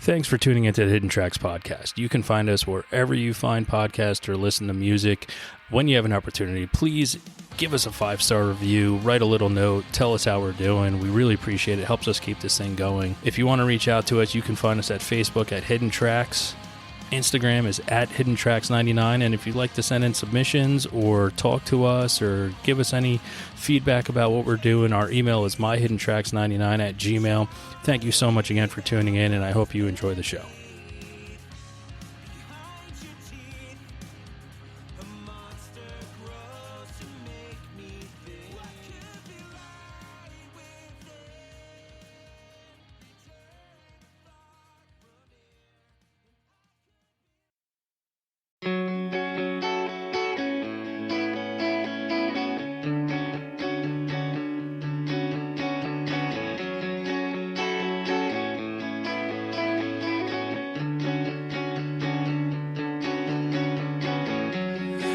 Thanks for tuning into the Hidden Tracks podcast. You can find us wherever you find podcasts or listen to music. When you have an opportunity, please give us a 5-star review, write a little note, tell us how we're doing. We really appreciate it. It helps us keep this thing going. If you want to reach out to us, you can find us at Facebook at Hidden Tracks. Instagram is at HiddenTracks99, and if you'd like to send in submissions or talk to us or give us any feedback about what we're doing, our email is myhiddentracks99@gmail.com. Thank you so much again for tuning in, and I hope you enjoy the show.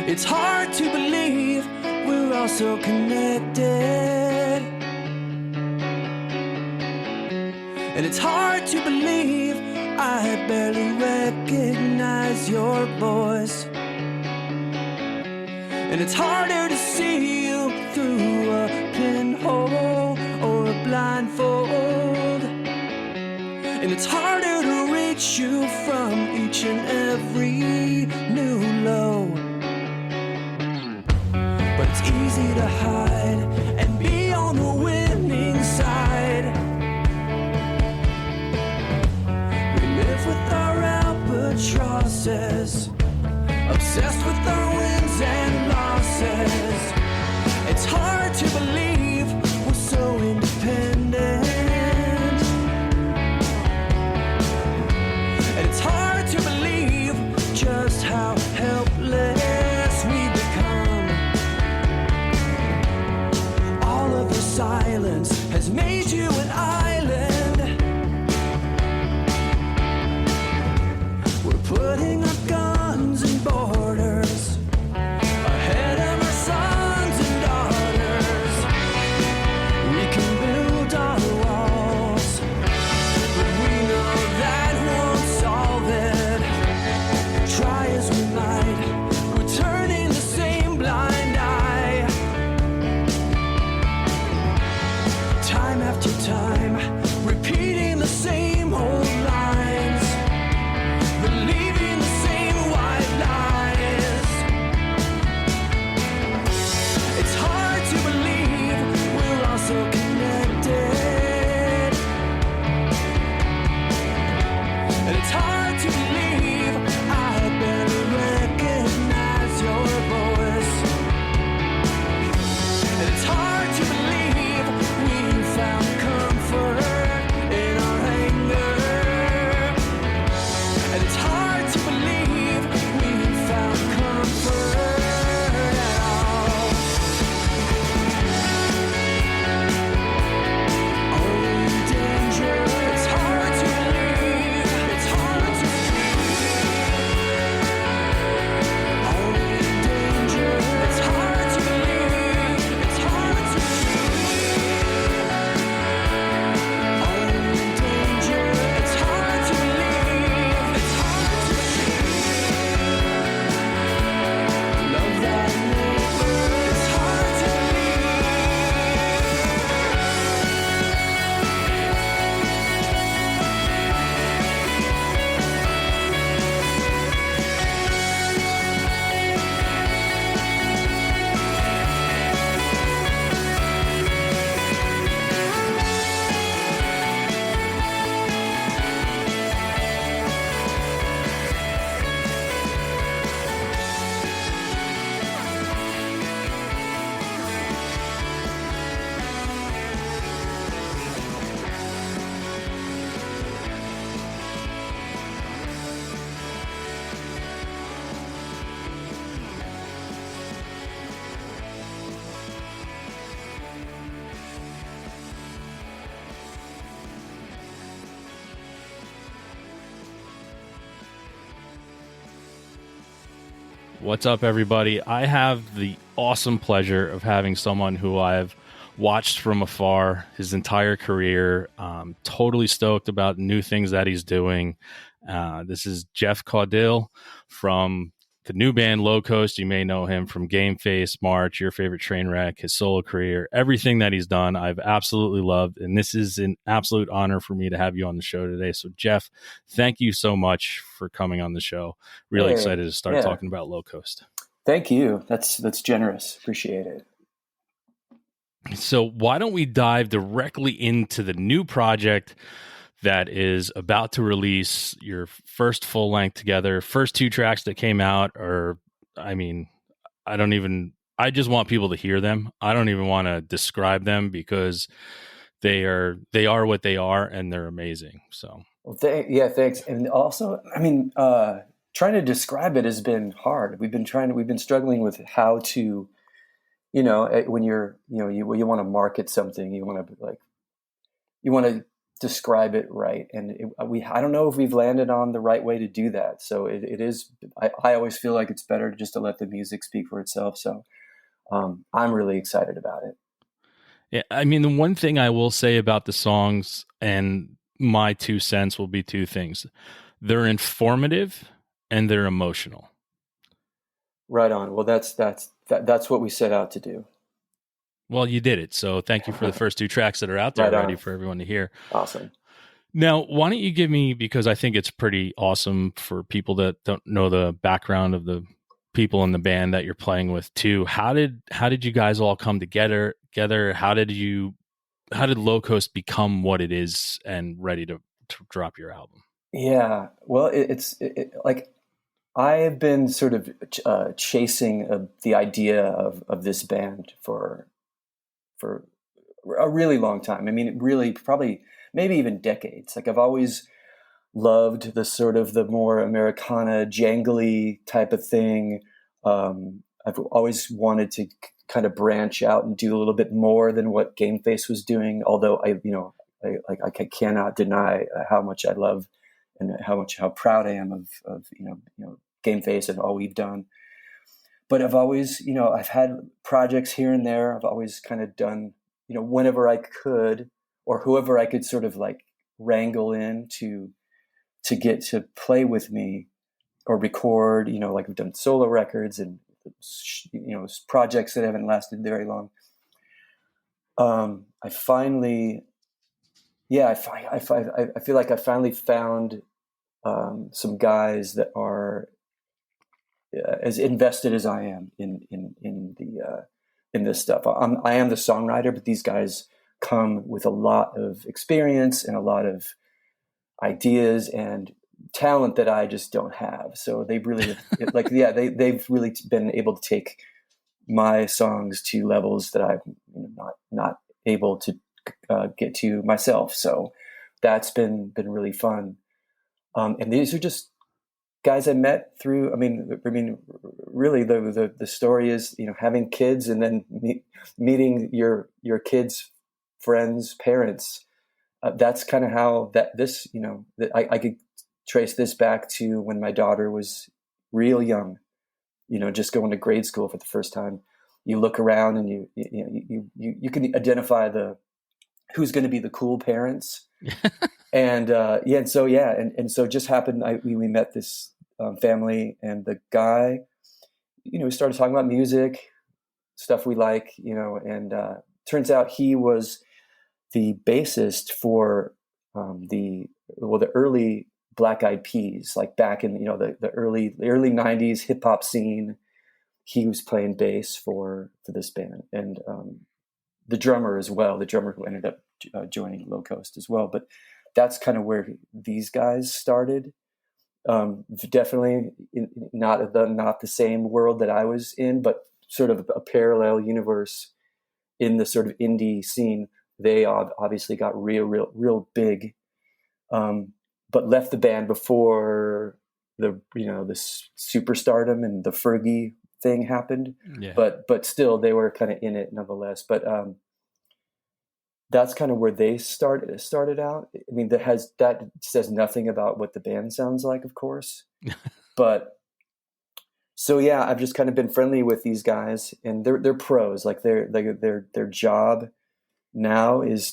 It's hard to believe we're all so connected, and it's hard to believe I barely recognize your voice, and it's harder to see you through a pinhole or a blindfold, and it's harder to reach you from each and every new low. But it's easy to hide and be on the winning side. We live with our albatrosses, obsessed with our wins and losses. It's hard to believe we're so independent, and it's hard to believe just how helpless we become. Silence has made you an island. We're putting our guns and borders ahead of our sons and daughters. We can build our walls, but we know that won't solve it. Try as we might, we're turning the same blind eye. Time after time, repeating the same old lines, believing the same white lies. It's hard to believe we're all so connected, and it's hard to believe I barely recognize your voice, and it's hard to believe we found comfort in our anger, and it's hard to believe we found comfort at all. Are we in danger? It's hard to believe. It's hard to believe. Are we in danger? It's hard to believe. It's hard to What's up, everybody? I have the awesome pleasure of having someone who I've watched from afar his entire career. Totally stoked about new things that he's doing. This is Jeff Caudill from the new band Low Coast. You may know him from GameFace, March, Your Favorite Trainwreck, his solo career, everything that he's done, I've absolutely loved. And this is an absolute honor for me to have you on the show today. So, Jeff, thank you so much for coming on the show. Really excited to start talking about Low Coast. Thank you. That's generous. Appreciate it. So why don't we dive directly into the new project that is about to release, your first full length together, first 2 tracks that came out I just want people to hear them. I don't even want to describe them because they are what they are, and they're amazing. So, well, thanks. And also, trying to describe it has been hard. We've been struggling with how to, when you want to market something, you want to describe it right. And I don't know if we've landed on the right way to do that. So it is, I always feel like it's better just to let the music speak for itself. So I'm really excited about it. Yeah. I mean, the one thing I will say about the songs, and my 2 cents will be 2 things. They're informative and they're emotional. Right on. Well, that's what we set out to do. Well, you did it. So thank you for the first 2 tracks that are out there ready for everyone to hear. Awesome. Now, why don't you give me, because I think it's pretty awesome for people that don't know the background of the people in the band that you're playing with too. How did you guys all come together? How did Low Coast become what it is and ready to drop your album? Yeah. Well, it's like I have been sort of chasing the idea of this band for a really long time. I mean, really, probably, maybe even decades. Like I've always loved the sort of the more Americana, jangly type of thing. I've always wanted to kind of branch out and do a little bit more than what GameFace was doing. Although I cannot deny how much I love and how proud I am of GameFace and all we've done. But I've always, I've had projects here and there. I've always kind of done, whenever I could, or whoever I could sort of like wrangle in to get to play with me or record, like we've done solo records and, projects that haven't lasted very long. I finally, I feel like I finally found some guys that are as invested as I am in this stuff. I am the songwriter, but these guys come with a lot of experience and a lot of ideas and talent that I just don't have. So they've really they've really been able to take my songs to levels that I'm not able to get to myself. So that's been really fun. And these are just guys I met through. I mean, really, the story is having kids and then meeting your kids' friends' parents. That's kind of how I could trace this back to when my daughter was real young. Just going to grade school for the first time. You look around and you can identify who's going to be the cool parents. And so just happened. We met this family, and the guy, we started talking about music, stuff we like, and turns out he was the bassist for the early Black Eyed Peas, like back in the early 90s hip hop scene. He was playing bass for this band, and the drummer as well. The drummer who ended up joining Low Coast as well. But that's kind of where these guys started. Definitely not the same world that I was in, but sort of a parallel universe in the sort of indie scene. They obviously got real big, but left the band before the superstardom and the Fergie thing happened. Yeah. But still, they were kind of in it nonetheless. But that's kind of where they started out. I mean, that says nothing about what the band sounds like, of course. But so yeah, I've just kind of been friendly with these guys, and they're pros. Like their job now is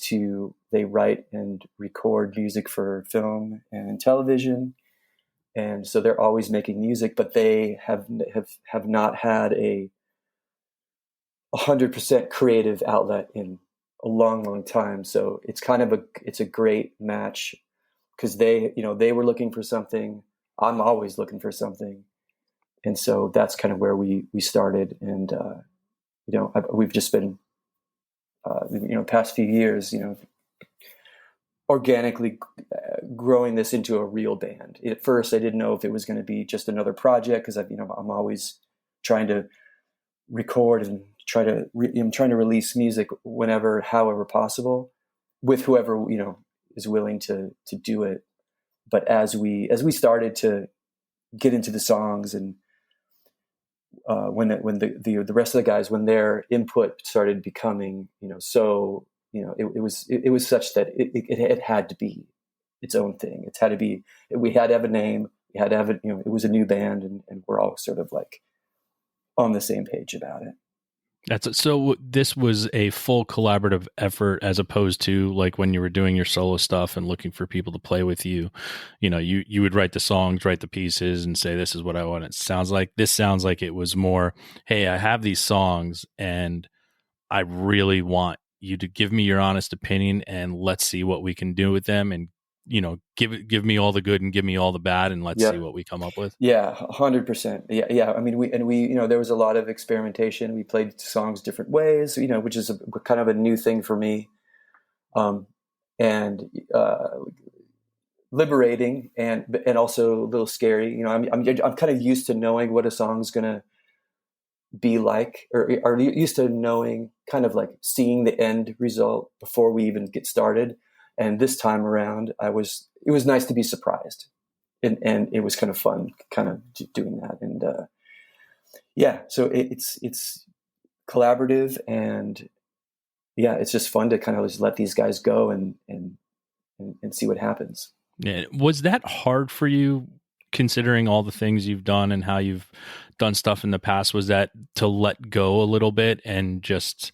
they write and record music for film and television. And so they're always making music, but they have not had a 100% creative outlet in a long, long time. So it's kind of it's a great match, because they were looking for something. I'm always looking for something. And so that's kind of where we started. And, we've just been, past few years, organically growing this into a real band. At first, I didn't know if it was going to be just another project, because I'm always trying to record and I'm trying to release music whenever, however possible, with whoever is willing to do it. But as we started to get into the songs, and when the rest of the guys, when their input started becoming it was such that it had to be its own thing. It had to be. We had to have a name. We had to have it. It was a new band, and we're all sort of like on the same page about it. So this was a full collaborative effort, as opposed to like when you were doing your solo stuff and looking for people to play with you. You would write the songs, write the pieces, and say, this is what I want. This sounds like it was more, hey, I have these songs and I really want you to give me your honest opinion, and let's see what we can do with them. And give me all the good and give me all the bad, and let's see what we come up with. Yeah, 100%. Yeah. I mean, we there was a lot of experimentation. We played songs different ways, which is kind of a new thing for me, and liberating and also a little scary. I'm kind of used to knowing what a song's gonna be like, or used to knowing, kind of like seeing the end result before we even get started. And this time around, it was nice to be surprised, and it was kind of fun, kind of doing that. And so it's collaborative, and it's just fun to kind of just let these guys go and see what happens. Yeah, was that hard for you, considering all the things you've done and how you've done stuff in the past? Was that to let go a little bit and just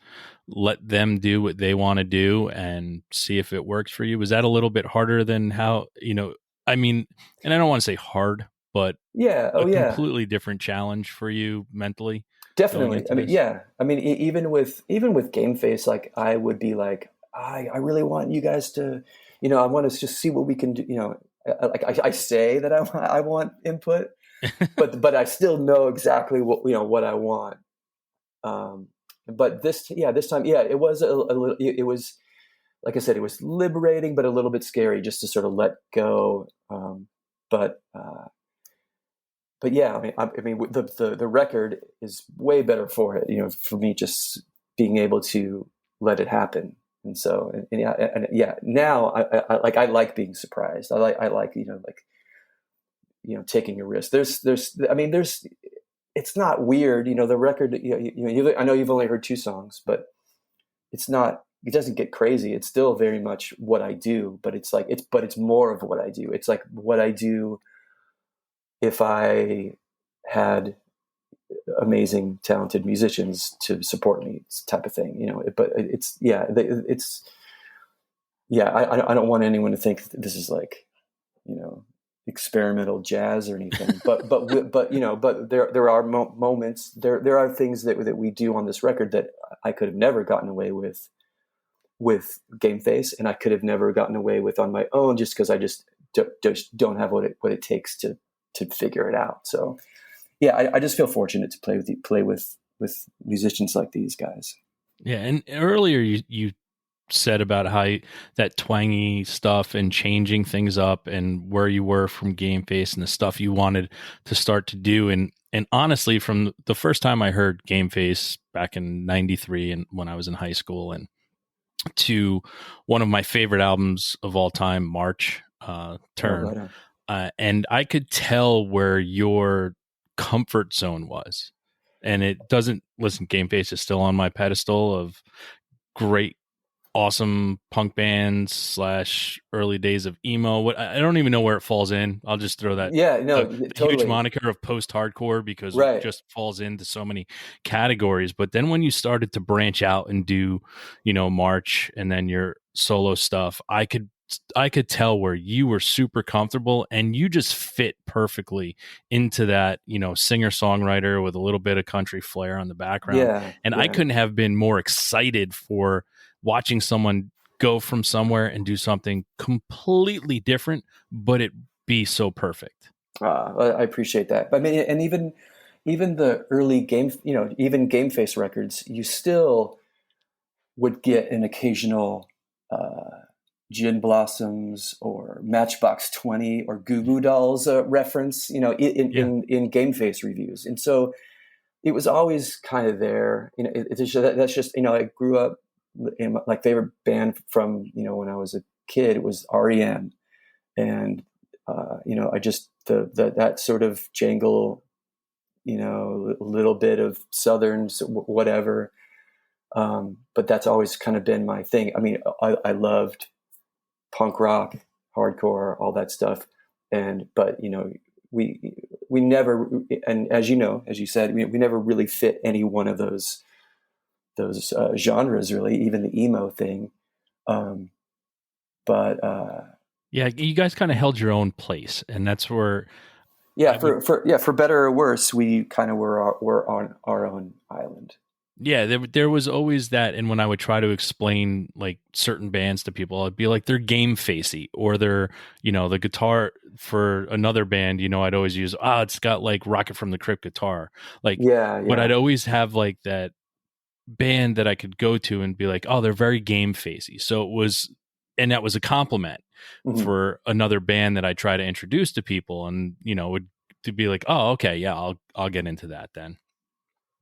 let them do what they want to do and see if it works for you? Was that a little bit harder than how, I mean, and I don't want to say hard, but completely different challenge for you mentally? Definitely. I mean, even with GameFace, like I would be like, I really want you guys to, I want to just see what we can do. Like I say that I want input, but I still know exactly what I want. But this time, it was a little, it was, like I said, it was liberating, but a little bit scary just to sort of let go. But yeah, I mean, the record is way better for it, for me, just being able to let it happen. And so, now I like being surprised. I like, taking a risk. It's not weird, the record, I know you've only heard 2 songs, but it doesn't get crazy. It's still very much what I do, but it's more of what I do. It's like what I do if I had amazing, talented musicians to support me, type of thing, but I don't want anyone to think this is like, experimental jazz or anything, but there are moments, there are things that we do on this record that I could have never gotten away with GameFace, and I could have never gotten away with on my own, just because I just don't have what it takes to figure it out. So I just feel fortunate to play with musicians like these guys. Yeah, and earlier you said about how that twangy stuff and changing things up and where you were from GameFace and the stuff you wanted to start to do. And honestly, from the first time I heard GameFace back in '93 and when I was in high school, and to one of my favorite albums of all time, March, Turn. And I could tell where your comfort zone was. And it doesn't, listen, GameFace is still on my pedestal of great awesome punk bands / early days of emo. What I don't even know where it falls in. I'll just throw that Yeah, no, the huge totally. moniker of post-hardcore because it Right. just falls into so many categories. But then when you started to branch out and do, March and then your solo stuff, I could tell where you were super comfortable and you just fit perfectly into that, singer-songwriter with a little bit of country flair on the background. Yeah, And I yeah. couldn't have been more excited for watching someone go from somewhere and do something completely different, but it be so perfect. I appreciate that. I mean, and even the early even GameFace records, you still would get an occasional Gin Blossoms or Matchbox 20 or Goo Goo Dolls reference, in GameFace reviews, and so it was always kind of there. That's just I grew up. My favorite band from when I was a kid was REM, and I just that sort of jangle, a little bit of Southern whatever, but that's always kind of been my thing. I mean, I loved punk rock, hardcore, all that stuff, but we never, and as you said, we never really fit any one of those genres, really, even the emo thing. But Yeah, you guys kind of held your own place, and that's where for better or worse, we kind of were on our own island. Yeah, there was always that, and when I would try to explain like certain bands to people, I'd be like, they're game facey, or they're the guitar for another band. I'd always use it's got like Rocket from the Crypt guitar, like but I'd always have like that band that I could go to and be like, oh, they're very game facey. So it was, and that was a compliment for another band that I try to introduce to people, and would to be like, oh, okay, yeah, I'll get into that then.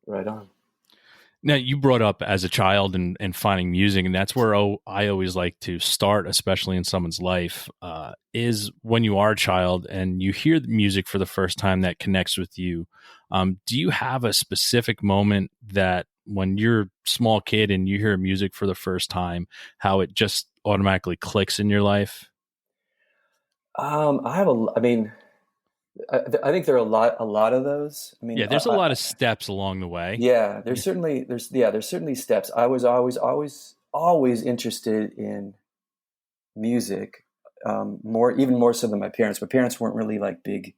Right on. Now, you brought up as a child and finding music, and that's where I always like to start, especially in someone's life, is when you are a child and you hear the music for the first time that connects with you. Do you have a specific moment that when you're a small kid and you hear music for the first time, how it just automatically clicks in your life? I think there are a lot of those. I mean, Yeah, there's a lot of steps along the way. Yeah, there's certainly steps. I was always interested in music, even more so than my parents. My parents weren't really like big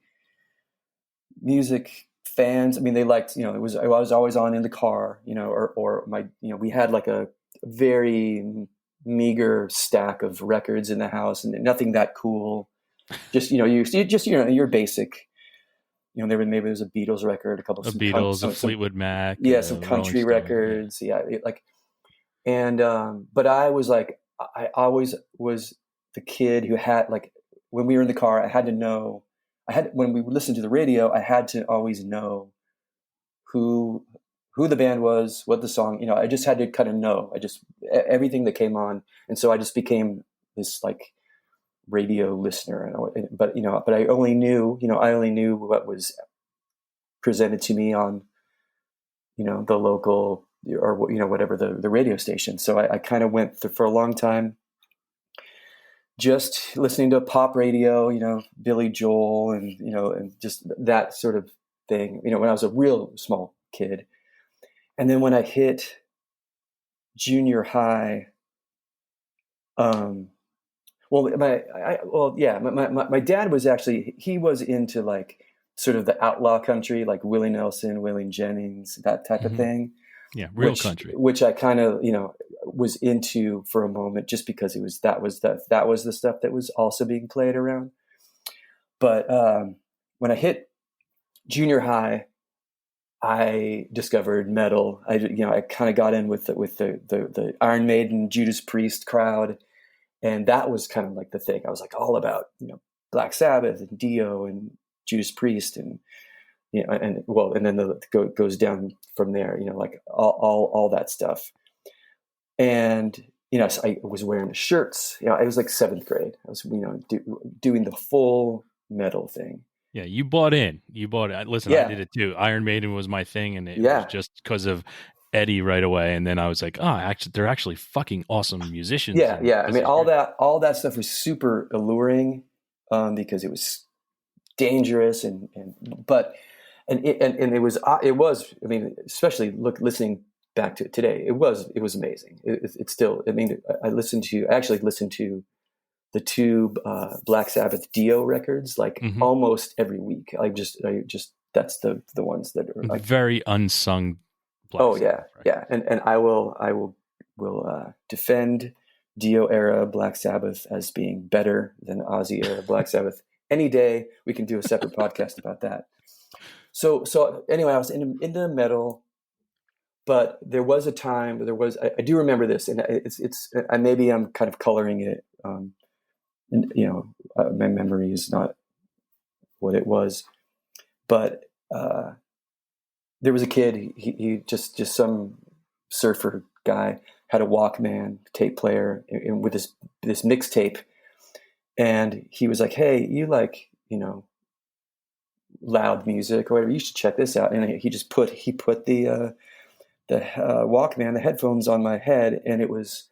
music fans. I mean, they liked, I was always on in the car, or my, we had like a very meager stack of records in the house, and nothing that cool. Just your basic. Maybe there was a Beatles record, a Beatles, a Fleetwood Mac, some country records, but I was like, I always was the kid who had, like, when we were in the car, I had to know. When we listened to the radio, I had to always know who the band was, what the song. I just had to kind of know. Everything that came on, and so I just became this like radio listener, but I only knew what was presented to me on the local or whatever the radio station. So I kind of went for a long time just listening to pop radio, Billy Joel and just that sort of thing, when I was a real small kid. And then when I hit junior high, my dad was actually, he was into like sort of the outlaw country, like Willie Nelson, Waylon Jennings, that type of thing. Yeah, real country. Which I kind of, was into for a moment, just because that was the stuff that was also being played around. But when I hit junior high, I discovered metal. I kind of got in with the Iron Maiden, Judas Priest crowd. And that was kind of like the thing. I was like all about, Black Sabbath and Dio and Judas Priest and then goes down from there, like all that stuff. And so I was wearing shirts. I was like 7th grade. I was doing the full metal thing. Yeah, you bought in. Listen, I did it too. Iron Maiden was my thing, and it was just because of Eddie right away, and then I was like, oh, actually, they're actually fucking awesome musicians. Yeah, and yeah. I this mean, is all great. that stuff was super alluring, because it was dangerous it was. I mean, especially listening back to it today, it was amazing. It's still. I mean, I actually listened to the two Black Sabbath Dio records like Mhm. almost every week. I just that's the ones that are like Very unsung. Black oh Sabbath yeah, records. and I will defend Dio era Black Sabbath as being better than Ozzy era Black Sabbath any day. We can do a separate podcast about that. So anyway, I was into metal, but there was a time. I do remember this, and maybe I'm kind of coloring it. And, my memory is not what it was, but there was a kid. He just some surfer guy had a Walkman tape player and with this mixtape, and he was like, "Hey, you like loud music or whatever? You should check this out." And he put the Walkman, the headphones on my head, and it was.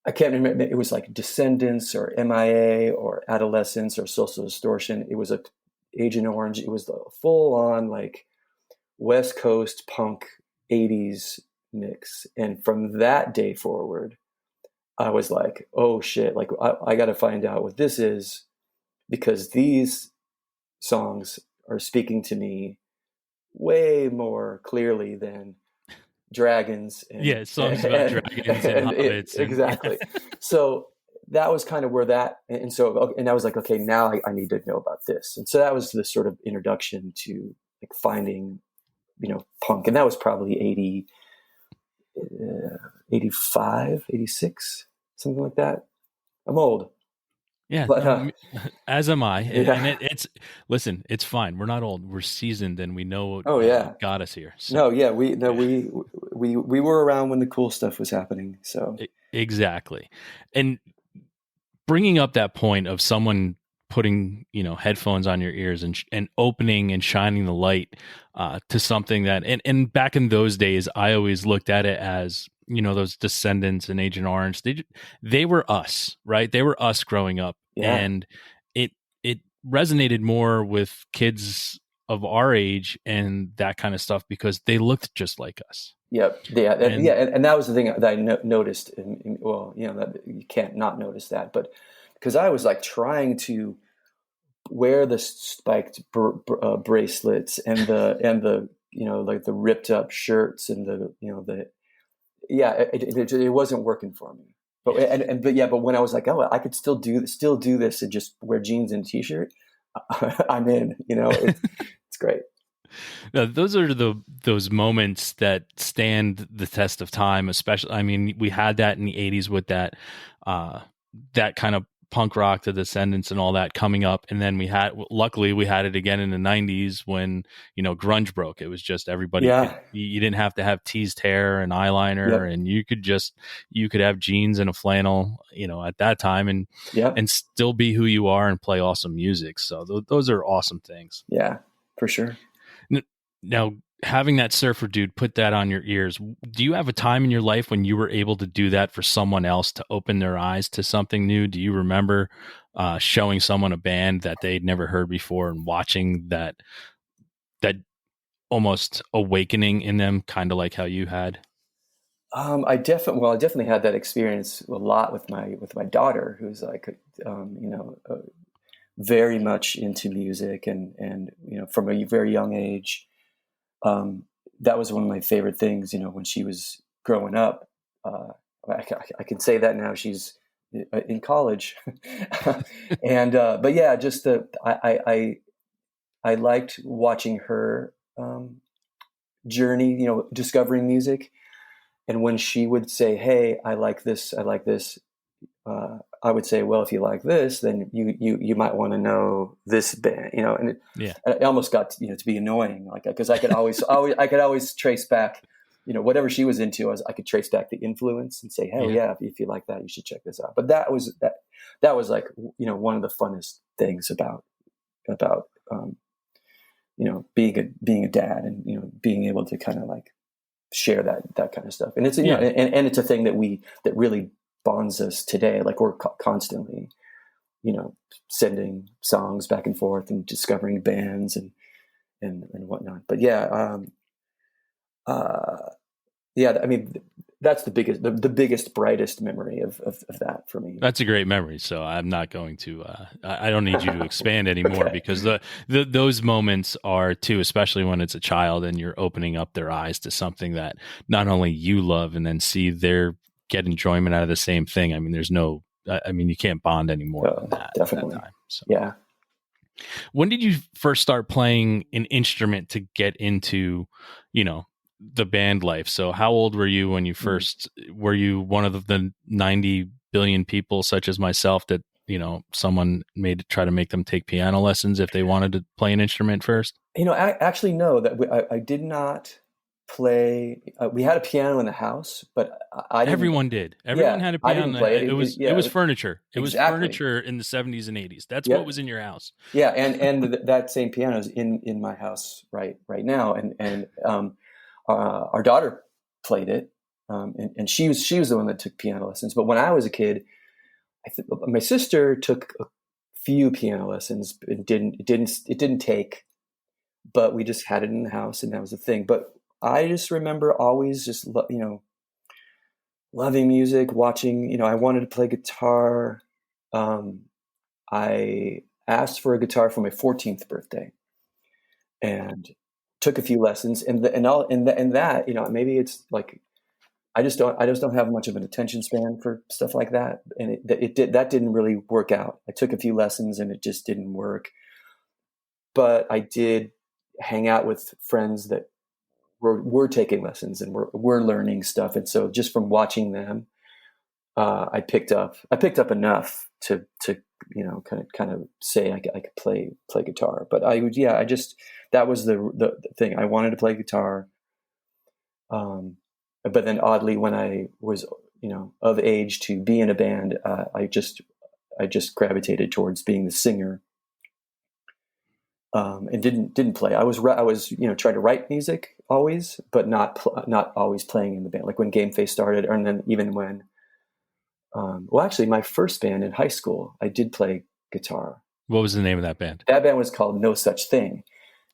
I can't remember. It was like Descendants or MIA or Adolescence or Social Distortion. It was a Agent Orange. It was the full on like West Coast punk 80s mix. And from that day forward, I was like, oh shit, like I got to find out what this is, because these songs are speaking to me way more clearly than dragons and songs about dragons and hobbits. Exactly. So that was kind of where that, and I was like, okay, now I need to know about this. And so that was the sort of introduction to like finding, punk. And that was probably 85, 86, something like that. I'm old. Yeah, But as am I. yeah. And listen, it's fine. We're not old. We're seasoned, and we know what Oh yeah. got us here. So. No, yeah, we were around when the cool stuff was happening. So Exactly. And bringing up that point of someone putting headphones on your ears and opening and shining the light to something that and back in those days, I always looked at it as those Descendants and Agent Orange. They were us, right? They were us growing up, yeah. and it resonated more with kids of our age and that kind of stuff because they looked just like us. Yep. Yeah. And that was the thing that I noticed. Well, that you can't not notice that, but because I was like trying to wear the spiked bracelets and the like the ripped up shirts and it wasn't working for me. But when I was like, oh, I could still do this and just wear jeans and a t-shirt, I'm in. It's great. Now, those are those moments that stand the test of time. Especially, I mean, we had that in the '80s with that kind of punk rock, the Descendants, and all that coming up, and then luckily we had it again in the '90s when grunge broke. It was just everybody. Yeah. You didn't have to have teased hair and eyeliner, Yep. and you could have jeans and a flannel, at that time, and and still be who you are and play awesome music. So those are awesome things. Yeah, for sure. Now, having that surfer dude put that on your ears, do you have a time in your life when you were able to do that for someone else to open their eyes to something new? Do you remember showing someone a band that they'd never heard before and watching that almost awakening in them, kind of like how you had? I definitely had that experience a lot with my daughter, who's like, very much into music and from a very young age. That was one of my favorite things, when she was growing up. I can say that now she's in college, but yeah, just I liked watching her journey, discovering music. And when she would say, "Hey, I like this," I would say, well, if you like this, then you might want to know this band, and it almost got to be annoying, like, because I could always trace back, whatever she was into, I could trace back the influence and say, hey, if you like that, you should check this out. But that was like, one of the funnest things about being a dad and, being able to kind of like share that kind of stuff. And it's, and it's a thing that really bonds us today. Like we're constantly, sending songs back and forth and discovering bands and whatnot. But I mean, that's the biggest, brightest memory of that for me. That's a great memory. So I'm not going to, I don't need you to expand anymore because those moments are too, especially when it's a child and you're opening up their eyes to something that not only you love and then see they're get enjoyment out of the same thing. I mean, you can't bond anymore than that. Definitely. At that time. So. Yeah. When did you first start playing an instrument to get into, the band life? So how old were you when you first, were you one of the 90 billion people such as myself that, someone try to make them take piano lessons if they wanted to play an instrument first? Actually, no, that I did not play. We had a piano in the house, but everyone did. Everyone had a piano. I didn't play it. It was furniture. It was exactly. furniture in the 70s and 80s. That's what was in your house. Yeah, and that same piano is in my house right now, and our daughter played it, and she was the one that took piano lessons. But when I was a kid, my sister took a few piano lessons. It didn't take, but we just had it in the house, and that was the thing. But I just remember always just loving music, watching. I wanted to play guitar. I asked for a guitar for my 14th birthday, and took a few lessons, and that maybe it's like I just don't have much of an attention span for stuff like that, and that didn't really work out. I took a few lessons and it just didn't work, but I did hang out with friends that were taking lessons and were learning stuff, and so just from watching them, I picked up enough to kind of say I could play guitar. But that was the thing. I wanted to play guitar. But then oddly, when I was, of age to be in a band, I just gravitated towards being the singer. And didn't play. I was trying to write music always, but not always playing in the band. Like when GameFace started, and then even when, actually my first band in high school, I did play guitar. What was the name of that band? That band was called No Such Thing,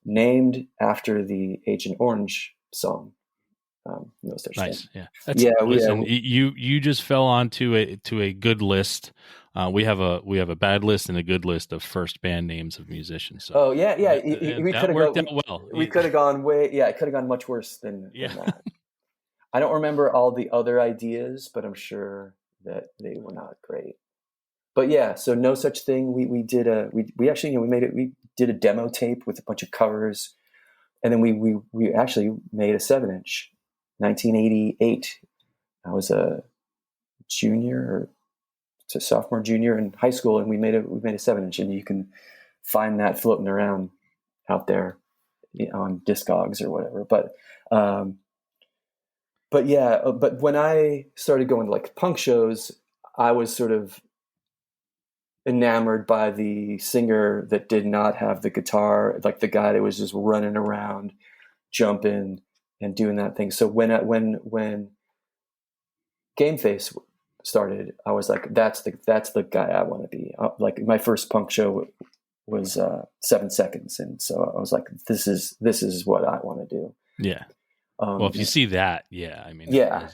named after the Agent Orange song. No Such Thing. Yeah. Listen, you just fell onto a good list. We have a bad list and a good list of first band names of musicians. So we could have worked out well. We could have gone it could have gone much worse than that. I don't remember all the other ideas, but I'm sure that they were not great. But yeah, so No Such Thing. We did we actually we did a demo tape with a bunch of covers, and then we actually made a 7-inch. 1988. I was a sophomore, junior in high school, and we made a 7-inch, and you can find that floating around out there on Discogs or whatever. But when I started going to like punk shows, I was sort of enamored by the singer that did not have the guitar, like the guy that was just running around, jumping and doing that thing. So when GameFace started, I was like, that's the guy I want to be. Like my first punk show was 7 Seconds, and so I was like, this is what I want to do. Yeah. Well, if you see that, yeah, I mean, yeah.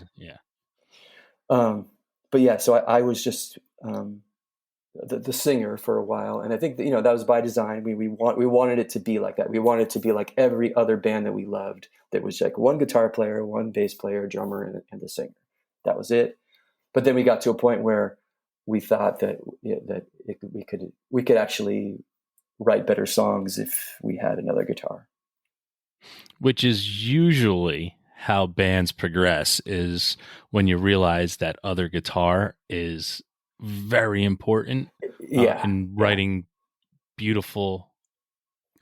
But yeah, so I was just the singer for a while, and I think that, that was by design. We wanted it to be like that. We wanted it to be like every other band that we loved. That was like one guitar player, one bass player, drummer, and the singer. That was it. But then we got to a point where we thought that we could actually write better songs if we had another guitar. Which is usually how bands progress, is when you realize that other guitar is very important in writing beautiful,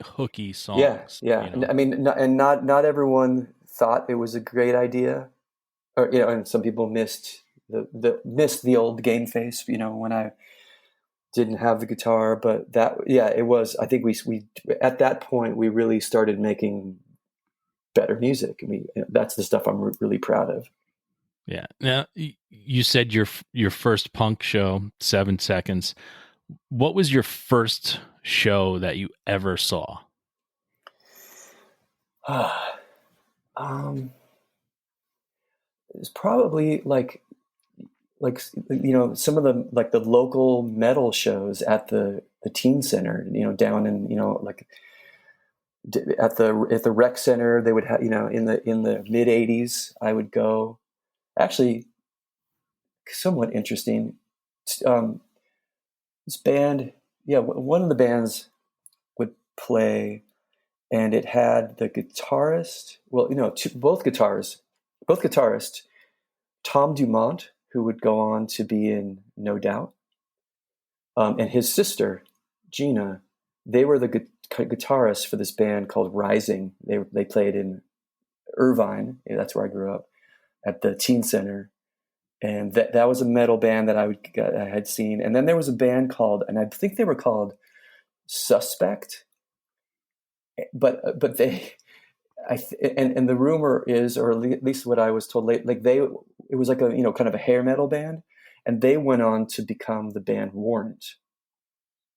hooky songs. Yeah. I mean, not everyone thought it was a great idea, or and some people missed the old GameFace. When I didn't have the guitar, but it was. I think we at that point we really started making better music. I mean, that's the stuff I'm really proud of. Yeah. Now, you said your first punk show, 7 Seconds. What was your first show that you ever saw? It's probably like some of the like the local metal shows at the teen center, down in like at the rec center. They would have, in the mid 80s I would go. Actually, somewhat interesting, this band, one of the bands would play, and it had the guitarist, both guitarists, Tom Dumont, who would go on to be in No Doubt, and his sister, Gina. They were the guitarists for this band called Rising. They played in Irvine. That's where I grew up, at the teen center. And that was a metal band that I had seen. And then there was a band called, and I think they were called Suspect, but they, and the rumor is, or at least what I was told, it was like a, kind of a hair metal band, and they went on to become the band Warrant.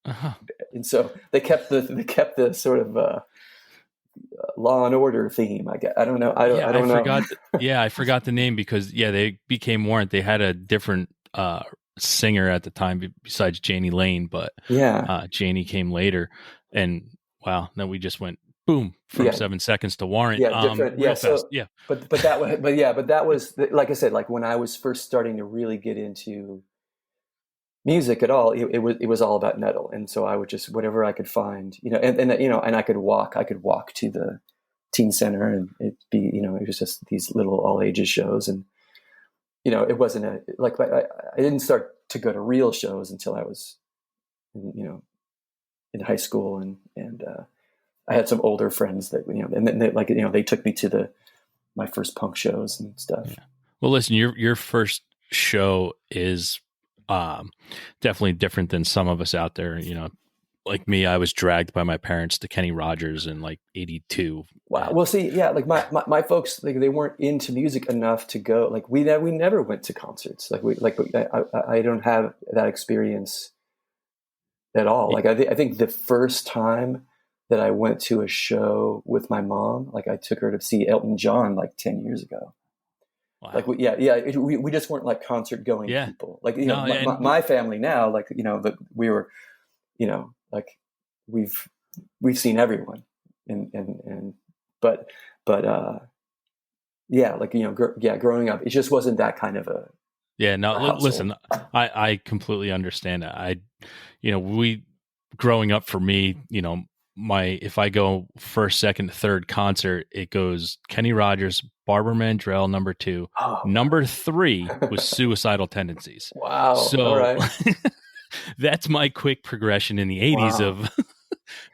Uh-huh. And so they kept the sort of Law and Order theme. I don't know. I don't know. I forgot the name because they became Warrant. They had a different singer at the time besides Janie Lane, but Janie came later, and wow, then we just went boom from 7 Seconds to Warrant. Different. Real fast. But that was like I said, like when I was first starting to really get into music at all, it was all about metal, and so I would just, whatever I could find, and I could walk to the teen center, and it was just these little all ages shows, and it wasn't I didn't start to go to real shows until I was in high school, and I had some older friends that and then they took me to my first punk shows and stuff. Yeah. Well, listen, your first show is definitely different than some of us out there. Like me, I was dragged by my parents to Kenny Rogers in like 82. Wow. Well, see, like my folks, like they weren't into music enough to go. Like we never went to concerts. I don't have that experience at all. Like I think the first time that I went to a show with my mom, like I took her to see Elton John like 10 years ago. Wow. Like we just weren't like concert going people. Like my family now, like that we were, like we've seen everyone, and but growing up, it just wasn't that kind of a listen, I completely understand that. We growing up for me, if I go first, second, third concert, it goes Kenny Rogers, Barbara Mandrell, number 2. Number 3 was Suicidal Tendencies. Wow. So all right. That's my quick progression in the 80s of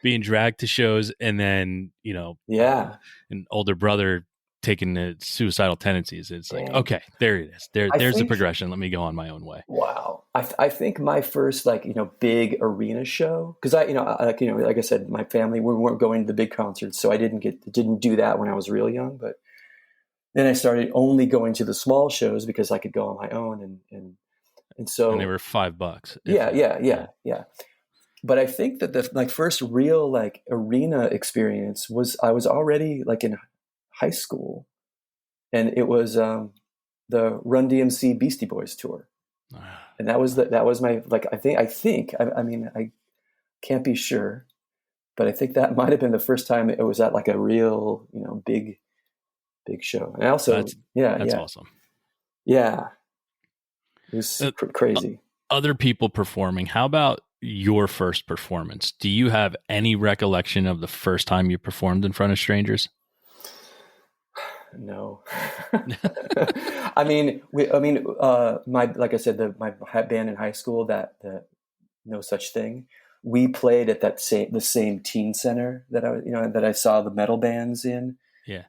being dragged to shows, and then, an older brother taking the Suicidal Tendencies. It's like, okay, there it is. There's the progression. Let me go on my own way. Wow. I think my first big arena show, because like I said, my family, we weren't going to the big concerts, so I didn't do that when I was real young. But then I started only going to the small shows because I could go on my own, and so they were $5. Yeah. But I think that the first real arena experience was, I was already in high school, and it was the Run DMC Beastie Boys tour, and that was my I can't be sure, but I think that might have been the first time it was at a real big show. And also that's awesome. Yeah, it was crazy. Other people performing. How about your first performance? Do you have any recollection of the first time you performed in front of strangers? No. Like I said, my band in high school, that No Such Thing, we played at the same teen center that I saw the metal bands in. Yeah.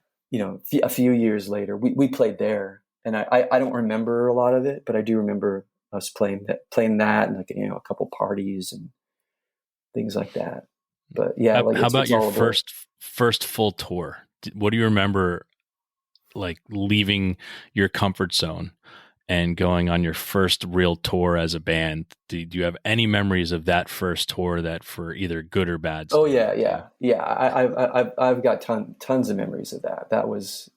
A few years later, we played there, and I don't remember a lot of it, but I do remember us playing that, and a couple parties and things like that. But yeah, how about your first full tour? what do you remember, like leaving your comfort zone and going on your first real tour as a band? Do you have any memories of that first tour that for either good or bad? Oh yeah. I've got tons of memories of that. That was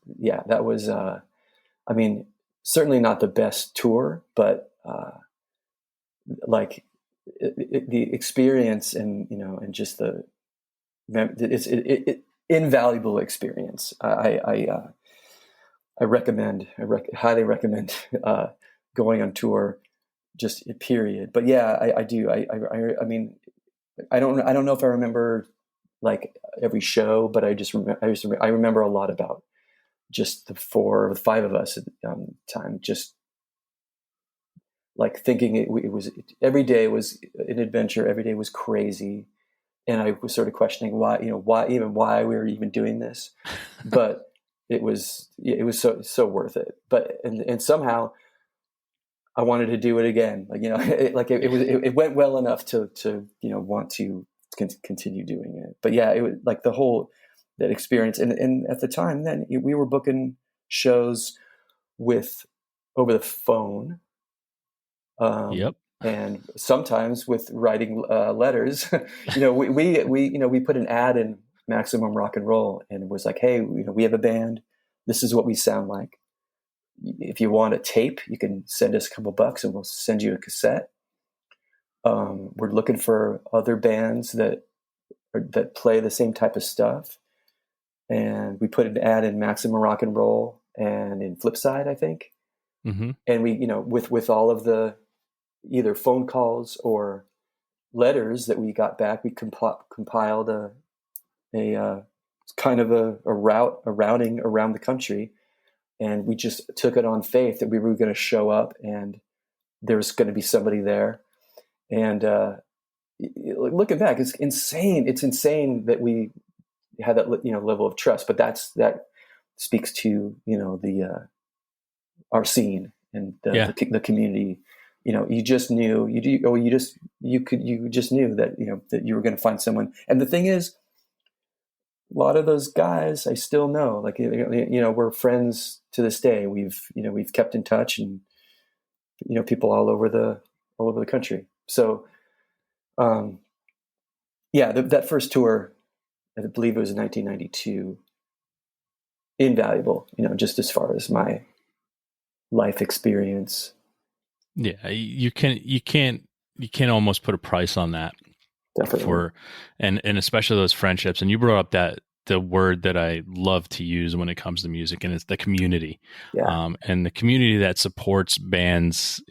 I mean, certainly not the best tour, but like the experience and and just it's invaluable experience. I highly recommend going on tour, just period. But yeah, I do. I mean, I don't know if I remember like every show, but I remember a lot about just the 4 or 5 of us at the time, just like thinking it was every day was an adventure. Every day was crazy. And I was sort of questioning why we were even doing this, but it was so worth it. But, and somehow I wanted to do it again. Like, it went well enough to want to continue doing it. But yeah, it was like that experience. And at the time then we were booking shows over the phone. Yep. And sometimes with writing letters, we put an ad in Maximum Rock and Roll, and it was like, hey, we have a band. This is what we sound like. If you want a tape, you can send us a couple bucks, and we'll send you a cassette. We're looking for other bands that play the same type of stuff, and we put an ad in Maximum Rock and Roll and in Flipside, I think. Mm-hmm. And we, with all of the either phone calls or letters that we got back, we compiled a kind of a routing around the country, and we just took it on faith that we were going to show up and there was going to be somebody there. And looking back, it's insane. It's insane that we had that level of trust, but that speaks to our scene and the community. You just knew you just knew that that you were going to find someone. And the thing is, a lot of those guys I still know. Like we're friends to this day. We've kept in touch, and people all over the country. So, that first tour, I believe it was in 1992. Invaluable, just as far as my life experience. Yeah, you can't almost put a price on that. Definitely. And especially those friendships. And you brought up the word that I love to use when it comes to music, and it's the community. Yeah. And the community that supports bands,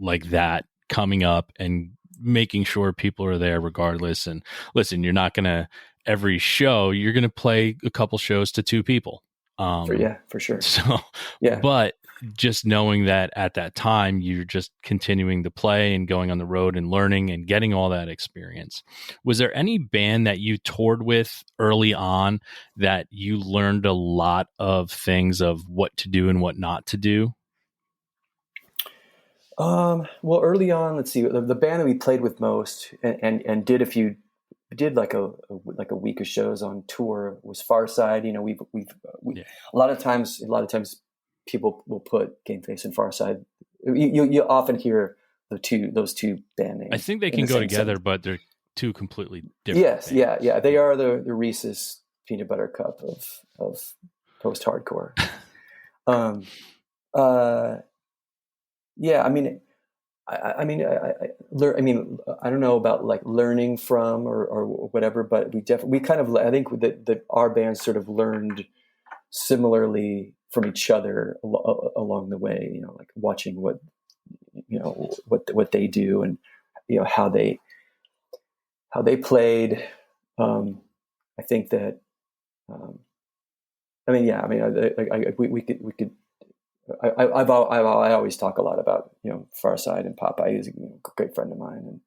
like that coming up and making sure people are there regardless. And listen, you're not going to every show, you're going to play a couple shows to 2 people. For sure. So, yeah. But just knowing that at that time, you're just continuing to play and going on the road and learning and getting all that experience. Was there any band that you toured with early on that you learned a lot of things of what to do and what not to do? Well, early on, let's see, the band that we played with most and did like a week of shows on tour was Farside. A lot of times people will put GameFace and Farside. You often hear those two band names. I think they can go together, but they're 2 completely different. Yes, bands. Yeah. They are the Reese's peanut butter cup of post-hardcore. Yeah, I mean, I don't know about like learning from or whatever, but we kind of, I think that our bands sort of learned similarly from each other along the way. Like watching what they do and how they played. I think that. We could. I always talk a lot about Farside and Popeye. He's a great friend of mine,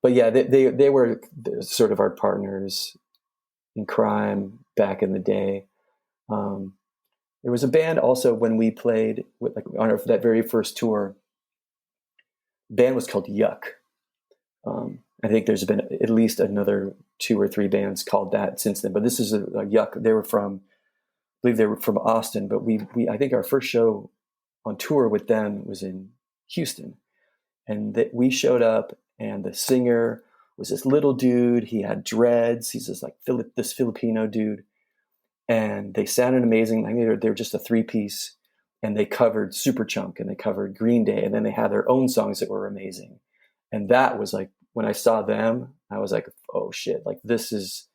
but yeah, they were sort of our partners in crime back in the day. There was a band also when we played on that very first tour. The band was called Yuck. I think there's been at least another 2 or 3 bands called that since then, but this is a Yuck. They were from believe they were from Austin, but we I think our first show on tour with them was in Houston, and that we showed up, and the singer was this little dude. He had dreads. He's this like this Filipino dude, and they sounded amazing. I mean, they were just a 3-piece, and they covered Superchunk and they covered Green Day, and then they had their own songs that were amazing. And that was like, when I saw them, I was like, oh shit, like these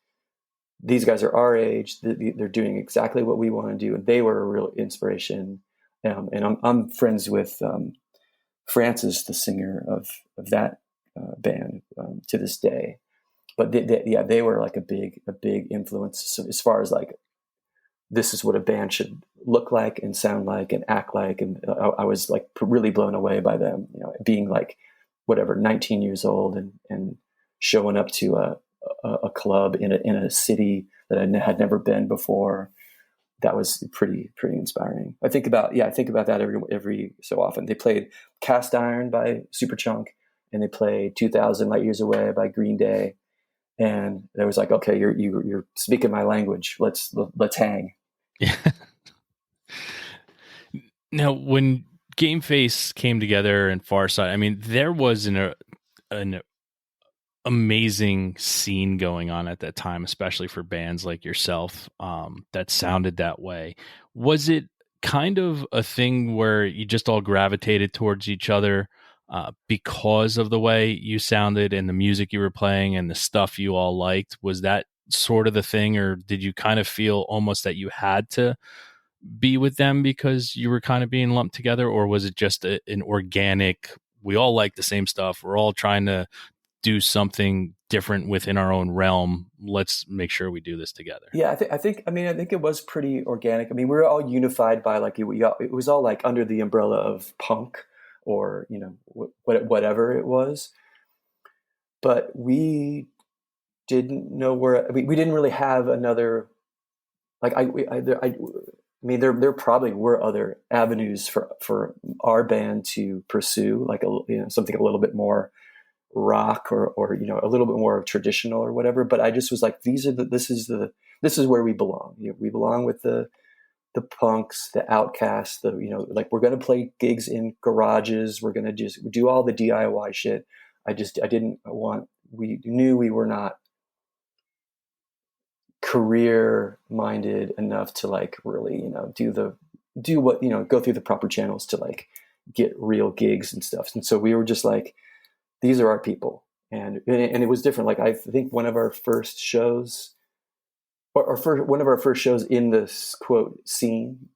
guys are our age. They're doing exactly what we want to do. And they were a real inspiration. And I'm friends with Francis, the singer of that band, to this day. But they were like a big influence as far as like, this is what a band should look like and sound like and act like. And I was like really blown away by them, you know, being like, whatever, 19 years old and showing up to a club in a city that I had never been before. That was pretty inspiring. I think about that every so often. They played Cast Iron by Superchunk, and they played 2000 Light Years Away by Green Day. And it was like, okay, you're speaking my language. Let's hang. Yeah. Now, when GameFace came together and Farside, I mean, there was an amazing scene going on at that time, especially for bands like yourself, that sounded that way. Was it kind of a thing where you just all gravitated towards each other because of the way you sounded and the music you were playing and the stuff you all liked? Was that sort of the thing, or did you kind of feel almost that you had to be with them because you were kind of being lumped together, or was it just an organic, we all like the same stuff, we're all trying to do something different within our own realm, let's make sure we do this together? Yeah, I think it was pretty organic. I mean, we were all unified by like, it was all like under the umbrella of punk, or, you know, whatever it was. But we didn't know where, we didn't really have another, like, I mean, there probably were other avenues for our band to pursue, like something a little bit more rock or you know, a little bit more traditional or whatever. But I just was like, this is where we belong. You know, we belong with the punks, the outcasts, you know, like, we're going to play gigs in garages. We're going to just do all the DIY shit. We knew we were not career minded enough to like really, you know, do what, you know, go through the proper channels to like get real gigs and stuff. And so we were just like, these are our people. And it was different. Like, I think one of our first shows, one of our first shows in this quote scene,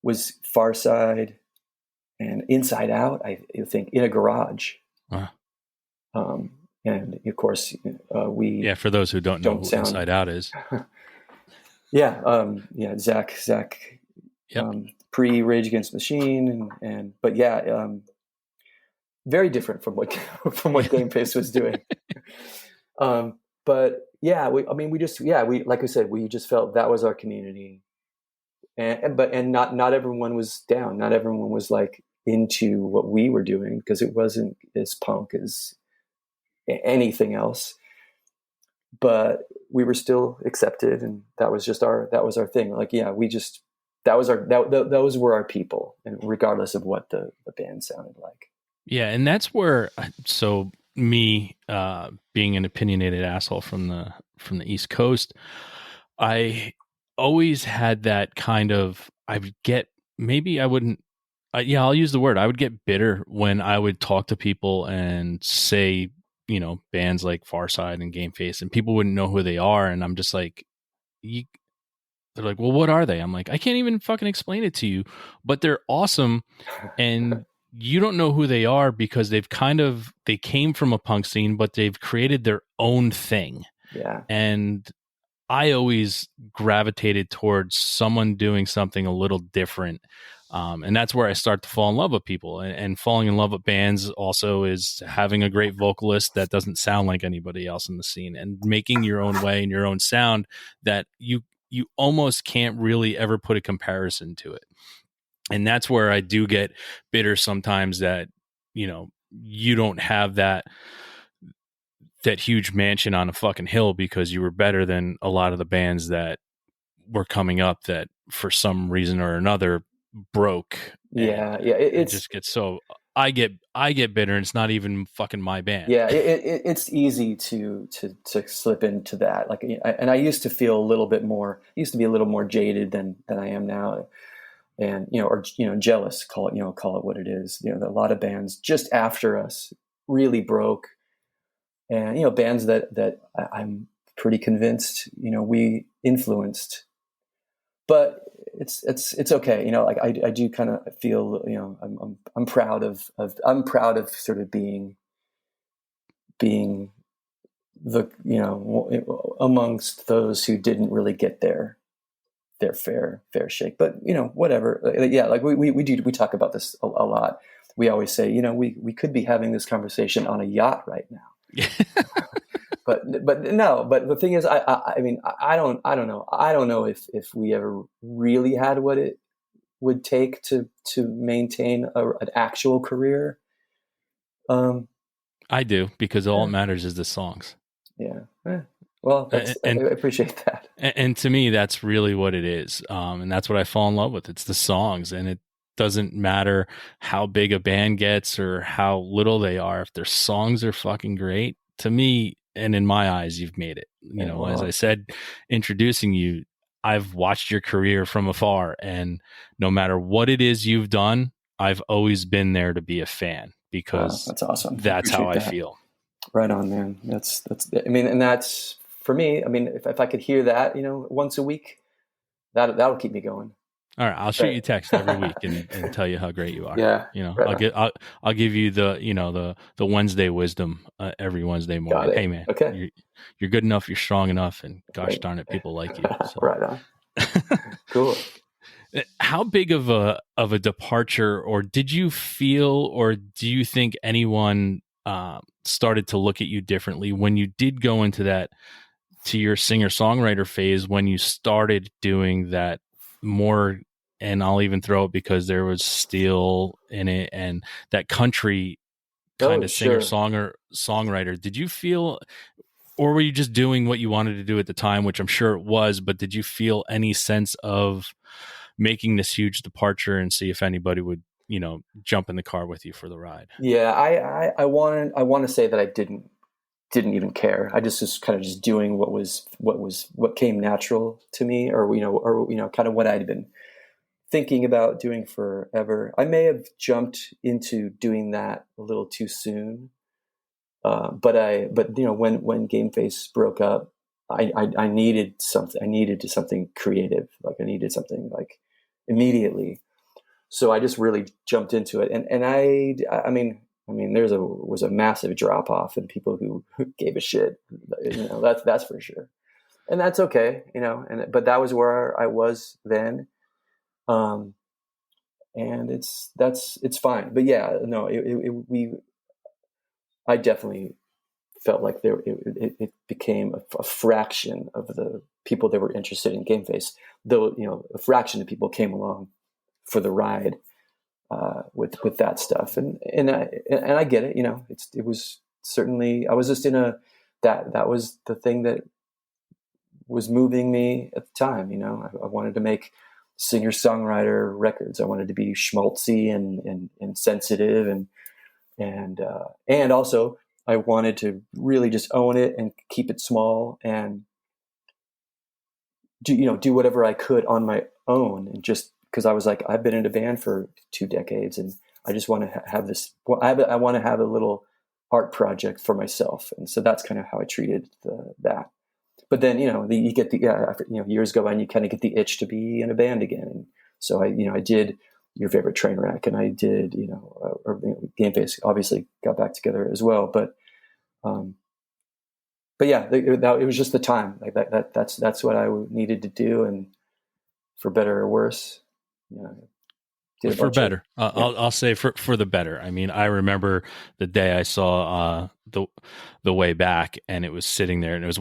was Farside and Inside Out, I think, in a garage. Wow. And of course, for those who don't know who Inside Out is. Zach, yep. Pre Rage Against the Machine, but very different from what GameFace was doing. But yeah, we like I said, we just felt that was our community, and not everyone was down. Not everyone was like into what we were doing, because it wasn't as punk as anything else. But we were still accepted, and that was our thing. Like, yeah, those were our people, and regardless of what the band sounded like. Yeah, and that's where, so me being an opinionated asshole from the East Coast, I always had that kind of, I'll use the word, I would get bitter when I would talk to people and say, you know, bands like Farside and GameFace, and people wouldn't know who they are, and I'm just like, they're like, well, what are they? I'm like, I can't even fucking explain it to you, but they're awesome. And you don't know who they are because they came from a punk scene, but they've created their own thing. Yeah. And I always gravitated towards someone doing something a little different. And that's where I start to fall in love with people, and falling in love with bands also is having a great vocalist that doesn't sound like anybody else in the scene, and making your own way and your own sound that you almost can't really ever put a comparison to it. And that's where I do get bitter sometimes that, you know, you don't have that huge mansion on a fucking hill because you were better than a lot of the bands that were coming up that for some reason or another broke. Yeah. It just gets so, I get bitter, and it's not even fucking my band. Yeah. It's easy to slip into that. Like, and I used to feel a little bit more, used to be a little more jaded than I am now. And, or, jealous, call it what it is. A lot of bands just after us really broke, and, bands that I'm pretty convinced, we influenced, but it's okay. Like I do kind of feel, I'm proud of sort of being the, amongst those who didn't really get their fair shake, but whatever. Yeah. Like we talk about this a lot. We always say, we could be having this conversation on a yacht right now. But the thing is, I mean, I don't know. I don't know if we ever really had what it would take to maintain an actual career. I do, because all that matters is the songs. Yeah. Well, I appreciate that. And to me, that's really what it is. And that's what I fall in love with. It's the songs, and it doesn't matter how big a band gets or how little they are. If their songs are fucking great, to me, and in my eyes, you've made it. As I said, introducing you, I've watched your career from afar, and no matter what it is you've done, I've always been there to be a fan, because that's awesome. That's how I feel. Right on, man. That's, I mean, and that's for me. I mean, if I could hear that, once a week, that'll keep me going. All right, I'll shoot you a text every week and tell you how great you are. Yeah, right. I'll give you the Wednesday wisdom every Wednesday morning. Hey man, okay, you're good enough, you're strong enough, and gosh darn it, people like you. So. Right on. Cool. How big of a departure, or did you feel, or do you think anyone started to look at you differently when you did go into your singer-songwriter phase, when you started doing that more? And I'll even throw it, because there was steel in it and that country kind of singer-songwriter. Did you feel, or were you just doing what you wanted to do at the time, which I'm sure it was, but did you feel any sense of making this huge departure and see if anybody would, jump in the car with you for the ride? Yeah, I want to say that I didn't even care. I just kind of just doing what came natural to me, or kind of what I'd been thinking about doing forever. I may have jumped into doing that a little too soon, but when GameFace broke up, I needed something. I needed something creative. Like I needed something like immediately. So I just really jumped into it, and I mean, was a massive drop off in people who gave a shit. That's for sure, and that's okay. But that was where I was then. And it's fine. But yeah, no, I definitely felt like it became a fraction of the people that were interested in GameFace, though, a fraction of people came along for the ride, with that stuff. And I get it, it was certainly, I was just in that was the thing that was moving me at the time. I wanted to make singer-songwriter records. I wanted to be schmaltzy and sensitive, and also I wanted to really just own it and keep it small and do whatever I could on my own, and just because I was like, I've been in a band for 2 decades, and I just want to have this. Well, I want to have a little art project for myself, and so that's kind of how I treated that. But then, you get after, years go by, and you kind of get the itch to be in a band again. And so I did Your Favorite Train Wreck, and I did, GameFace obviously got back together as well. But yeah, it was just the time. Like that's what I needed to do, and for better or worse, for better. I'll say for the better. I mean, I remember the day I saw the Way Back, and it was sitting there, and it was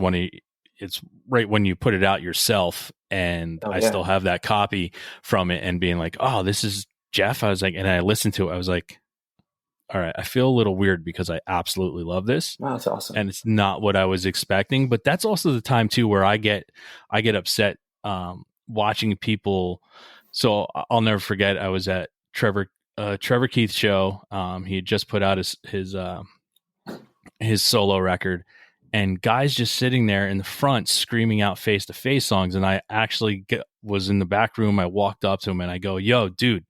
it's right when you put it out yourself, and I still have that copy from it, and being like, oh, this is Jeff. I was like, and I listened to it, I was like, all right, I feel a little weird because I absolutely love this. Oh, that's awesome. And it's not what I was expecting, but that's also the time too where I get upset watching people. So I'll never forget. I was at Trevor Keith's show. He had just put out his solo record, and guys just sitting there in the front screaming out Face to Face songs. And I actually was in the back room. I walked up to him and I go, "Yo, dude,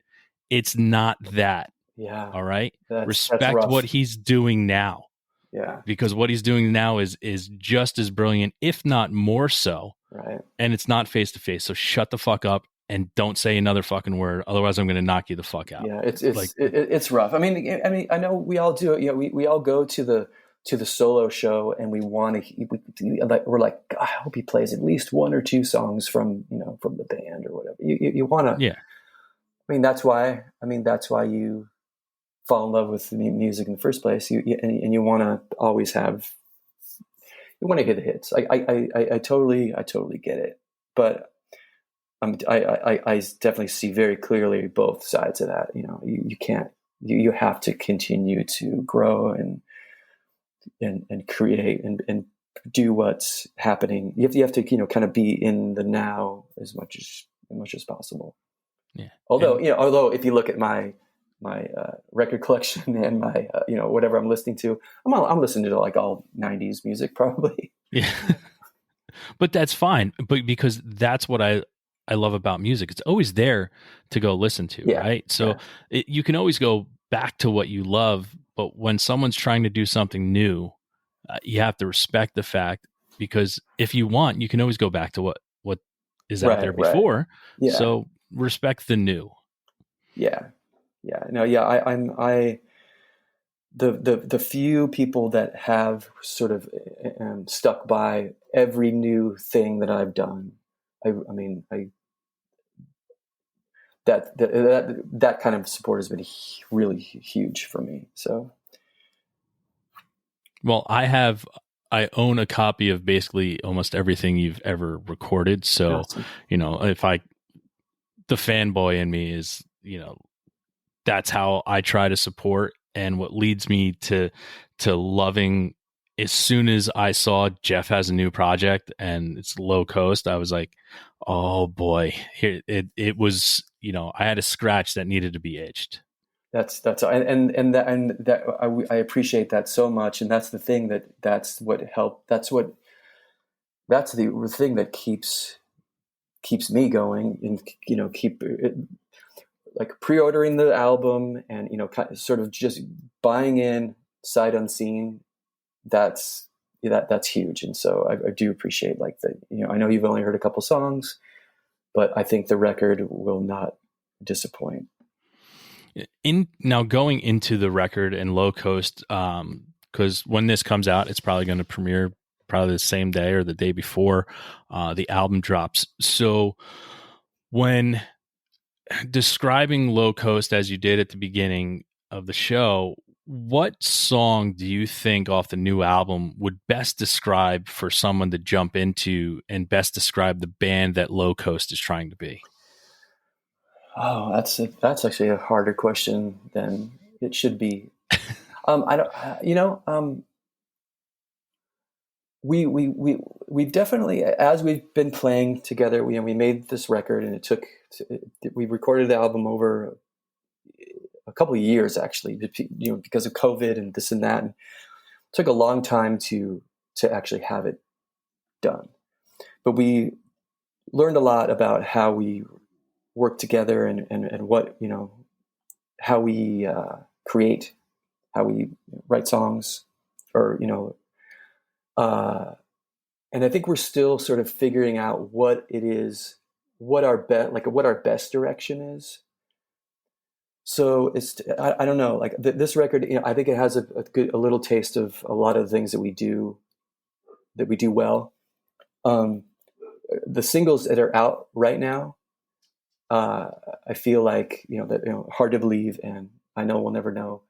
it's not that. Yeah. All right. That's Respect rough. what he's doing now." Yeah. Because what he's doing now is just as brilliant, if not more so. Right. And it's not Face to Face. So shut the fuck up and don't say another fucking word. Otherwise, I'm going to knock you the fuck out. Yeah, it's rough. I mean, I know we all do it. You know, we all go to the solo show and we want to. We're like, God, I hope he plays at least one or two songs from the band or whatever. You want to. Yeah. I mean, that's why you fall in love with music in the first place. And you want to always have. You want to hear the hits. I totally get it, but. I definitely see very clearly both sides of that. You know, you can't. You have to continue to grow and create and do what's happening. You have to kind of be in the now as much as possible. Yeah. Although if you look at my record collection and my whatever I'm listening to, I'm listening to like all 90s music probably. Yeah. But that's fine. But because that's what I love about music. It's always there to go listen to, right? So you can always go back to what you love, but when someone's trying to do something new, you have to respect the fact, because if you want, you can always go back to what is out there before. Right. Yeah. So respect the new. Yeah. Yeah. No, yeah. The few people that have sort of stuck by every new thing that I've done, that kind of support has been really huge for me. So, well, I own a copy of basically almost everything you've ever recorded. So, awesome. The fanboy in me is, that's how I try to support, and what leads me to loving. As soon as I saw Jeff has a new project and it's Low Coast, I was like, oh boy, here it was, I had a scratch that needed to be itched. That's I appreciate that so much. And that's the thing that's what helped. That's the thing that keeps me going and, keep it, like pre-ordering the album and, sort of just buying in sight unseen. That's huge. And so I do appreciate like that. I know you've only heard a couple songs, but I think the record will not disappoint. Now going into the record and Low Coast, because when this comes out, it's probably going to premiere probably the same day or the day before the album drops. So when describing Low Coast as you did at the beginning of the show, what song do you think off the new album would best describe for someone to jump into and best describe the band that Low Coast is trying to be? Oh, that's actually a harder question than it should be. We've definitely, as we've been playing together, we made this record, and we recorded the album over a couple of years actually, because of COVID and this and that, and it took a long time to actually have it done. But we learned a lot about how we work together and what, how we create, how we write songs, or, and I think we're still sort of figuring out what it is, what our best direction is. So I don't know, like this record, I think it has a little taste of a lot of the things that we do well. The singles that are out right now, I feel like, Hard to Believe and I Know We'll Never Know,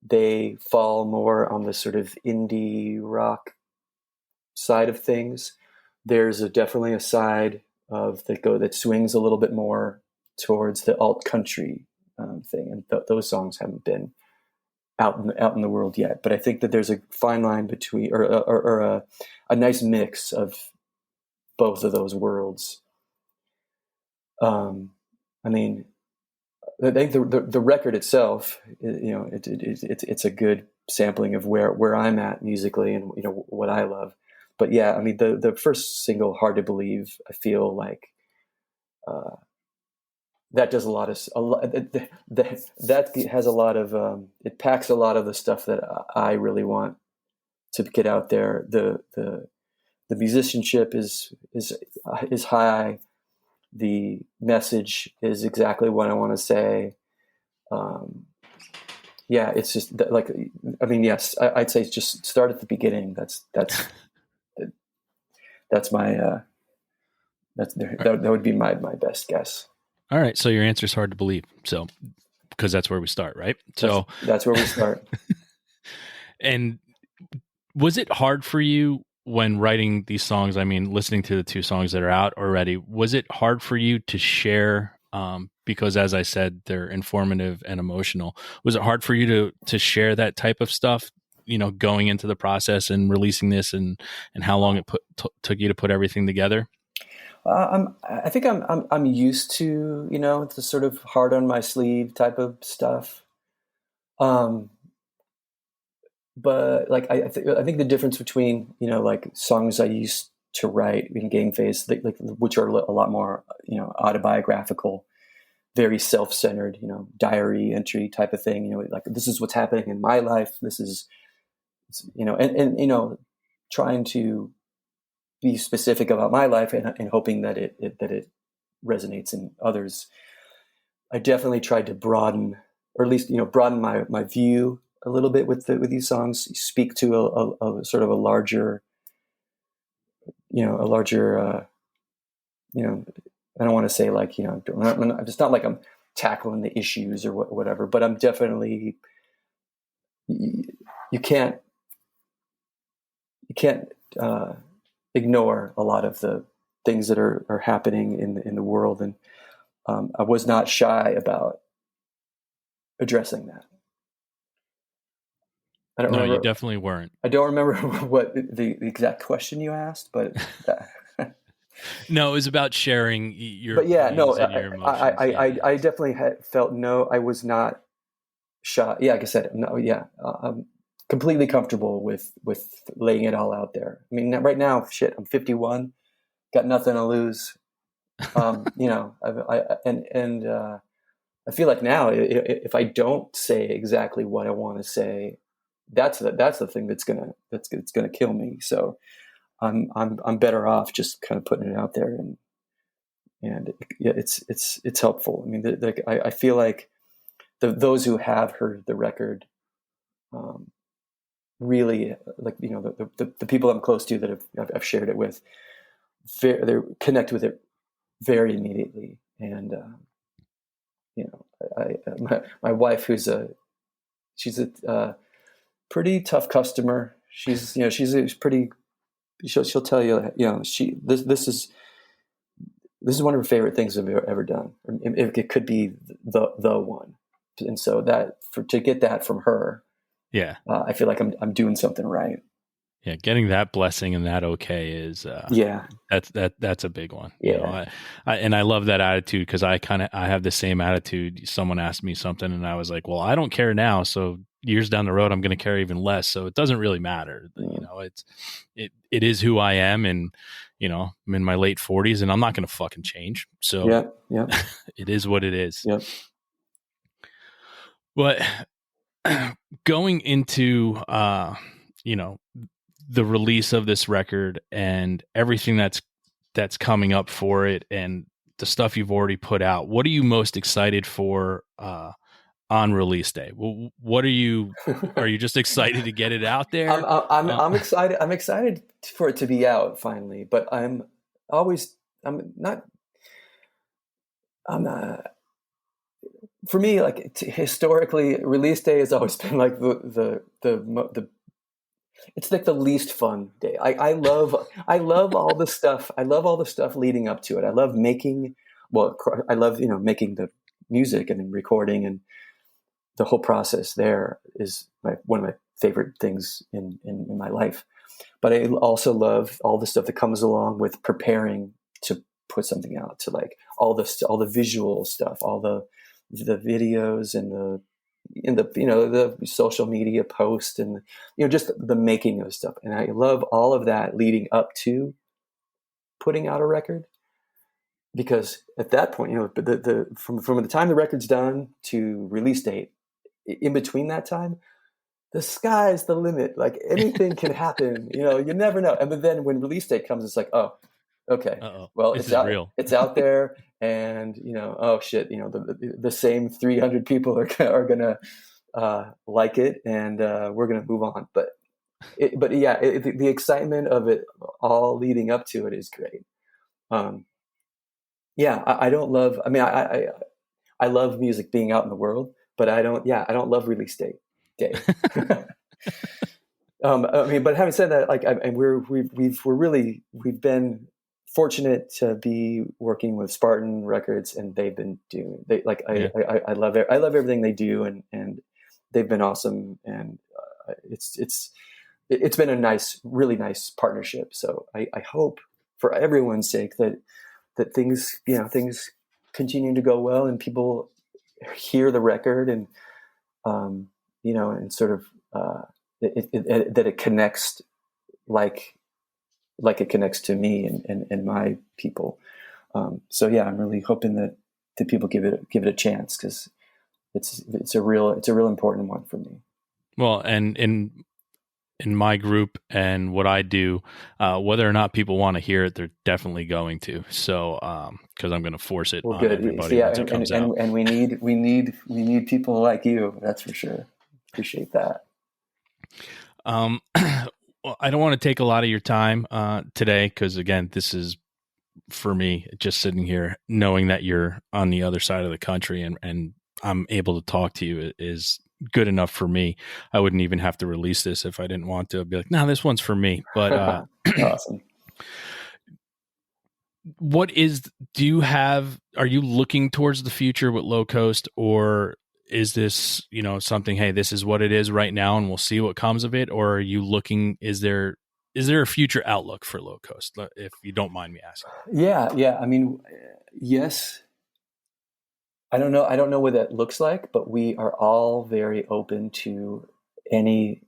they fall more on the sort of indie rock side of things. There's definitely a side of that swings a little bit more towards the alt country thing, and those songs haven't been out in the world yet. But I think that there's a fine line between, or a nice mix of both of those worlds. I mean, I think the record itself, it's a good sampling of where I'm at musically and, what I love. But yeah, I mean, the first single, Hard to Believe, I feel like, that does that has a lot of, it packs a lot of the stuff that I really want to get out there. The musicianship is high. The message is exactly what I want to say. Yeah, it's just like, I mean, yes, I'd say just start at the beginning. That's my, that would be my best guess. All right. So your answer is Hard to Believe. So, because that's where we start, right? So that's where we start. And was it hard for you when writing these songs? I mean, listening to the two songs that are out already, was it hard for you to share? Because as I said, they're informative and emotional. Was it hard for you to share that type of stuff, going into the process and releasing this, and how long it took you to put everything together? I think I'm used to, the sort of hard on my sleeve type of stuff. But like, I think the difference between, like songs I used to write in GAMEFACE, like which are a lot more, autobiographical, very self-centered, diary entry type of thing, like this is what's happening in my life. This is, and trying to be specific about my life and hoping that it resonates in others. I definitely tried to broaden, or at least, broaden my view a little bit with these songs, speak to a sort of a larger, I don't want to say like, it's not like I'm tackling the issues or whatever, but I'm definitely, you can't ignore a lot of the things that are happening in the world. And I was not shy about addressing that. I don't remember. You definitely weren't. I don't remember what the exact question you asked, but no, it was about sharing your. But yeah, no, your emotions. I definitely felt no. I was not shy. Yeah, like I said, no. Yeah, I'm completely comfortable with laying it all out there. I mean, right now, shit, I'm 51, got nothing to lose. I feel like now, if I don't say exactly what I want to say, that's the thing that's gonna kill me. So I'm better off just kind of putting it out there, and yeah, it's helpful. I mean, I feel like those who have heard the record, really, like, the people I'm close to that I've shared it with, they connect with it very immediately. And my wife, she's a pretty tough customer. She's pretty. She'll tell you, this is one of her favorite things I've ever done. It could be the one, and so to get that from her, yeah, I feel like I'm doing something right. Yeah, getting that blessing and that okay is that's a big one. Yeah, and I love that attitude, because I have the same attitude. Someone asked me something and I was like, well, I don't care now, so years down the road I'm going to care even less, so it doesn't really matter. It is who I am, and I'm in my late 40s and I'm not going to fucking change, so yeah. It is what it is. Yep. But going into the release of this record and everything that's coming up for it, and the stuff you've already put out, what are you most excited for on release day? What are you just excited to get it out there? I'm excited. I'm excited for it to be out finally, but I'm not. For me, like, historically, release day has always been like the it's like the least fun day. I love all the stuff. I love all the stuff leading up to it. I love making making the music and recording, and the whole process there is one of my favorite things in my life. But I also love all the stuff that comes along with preparing to put something out, to like all the visual stuff, all the videos and the social media post, and just the making of stuff. And I love all of that leading up to putting out a record, because at that point, from the time the record's done to release date, in between that time, the sky's the limit. Like anything can happen. You never know. And then when release date comes, it's like, oh, okay, well, it's out. Real. It's out there, and oh shit, the same 300 people are gonna like it, and we're gonna move on. But the excitement of it all leading up to it is great. I don't love. I mean, I love music being out in the world, but I don't love release day. But having said that, we've been fortunate to be working with Spartan Records, and they've been doing. I love everything they do, and they've been awesome, and it's been a really nice partnership. So I hope, for everyone's sake, that things continue to go well, and people hear the record, and and sort of that it connects like it connects to me and my people. So I'm really hoping that people give it a chance, because it's a real important one for me. Well, and in my group and what I do, whether or not people want to hear it, they're definitely going to. So, because I'm going to force it on everybody once it comes out. And we need people like you. That's for sure. Appreciate that. Well, I don't want to take a lot of your time today, because again, this is for me just sitting here knowing that you're on the other side of the country and I'm able to talk to you is good enough for me. I wouldn't even have to release this if I didn't want to. I'd be like, no, this one's for me. But awesome. Are you looking towards the future with Low Coast, or is this, something, hey, this is what it is right now and we'll see what comes of it? Or are you looking, is there a future outlook for Low Coast, if you don't mind me asking? Yeah. I mean, yes. I don't know what that looks like, but we are all very open to any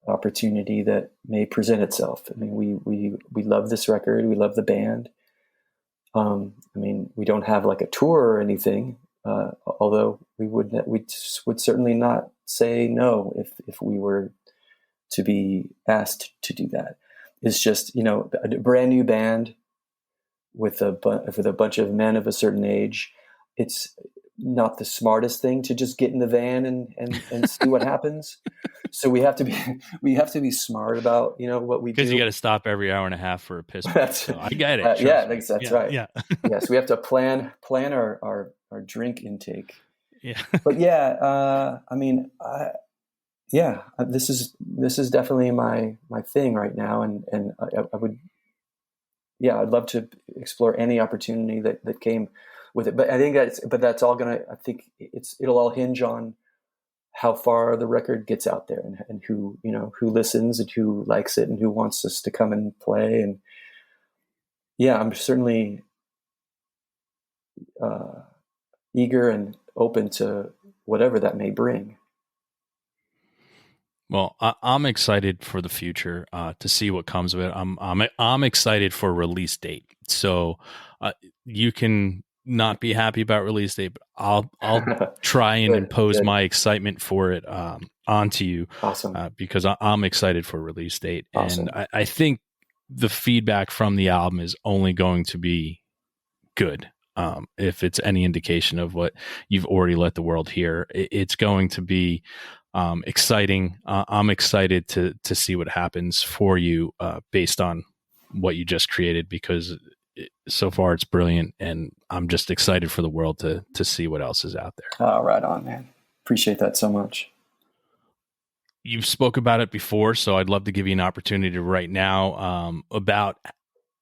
opportunity that may present itself. I mean, we love this record. We love the band. I mean, we don't have like a tour or anything, although we would certainly not say no if we were to be asked to do that. It's just, a brand new band with a bunch of men of a certain age. It's not the smartest thing to just get in the van and see what happens. So we have to be smart about, what we do. Because you got to stop every hour and a half for a piss break. So I get it. That's right. Yeah. Yes. We have to plan our drink intake. Yeah. But I mean, this is definitely my thing right now. And I would, I'd love to explore any opportunity that came with it. But I think that's all it'll all hinge on how far the record gets out there, and who listens and who likes it and who wants us to come and play. And I'm certainly eager and open to whatever that may bring. Well, I'm excited for the future to see what comes of it. I'm excited for release date. So you can not be happy about release date, but I'll try and impose my excitement for it onto you. Awesome. Because I'm excited for release date. Awesome. And I think the feedback from the album is only going to be good. If it's any indication of what you've already let the world hear, it's going to be exciting. I'm excited to see what happens for you based on what you just created, because so far it's brilliant, and I'm just excited for the world to see what else is out there. Oh, right on, man. Appreciate that so much. You've spoke about it before, so I'd love to give you an opportunity right now about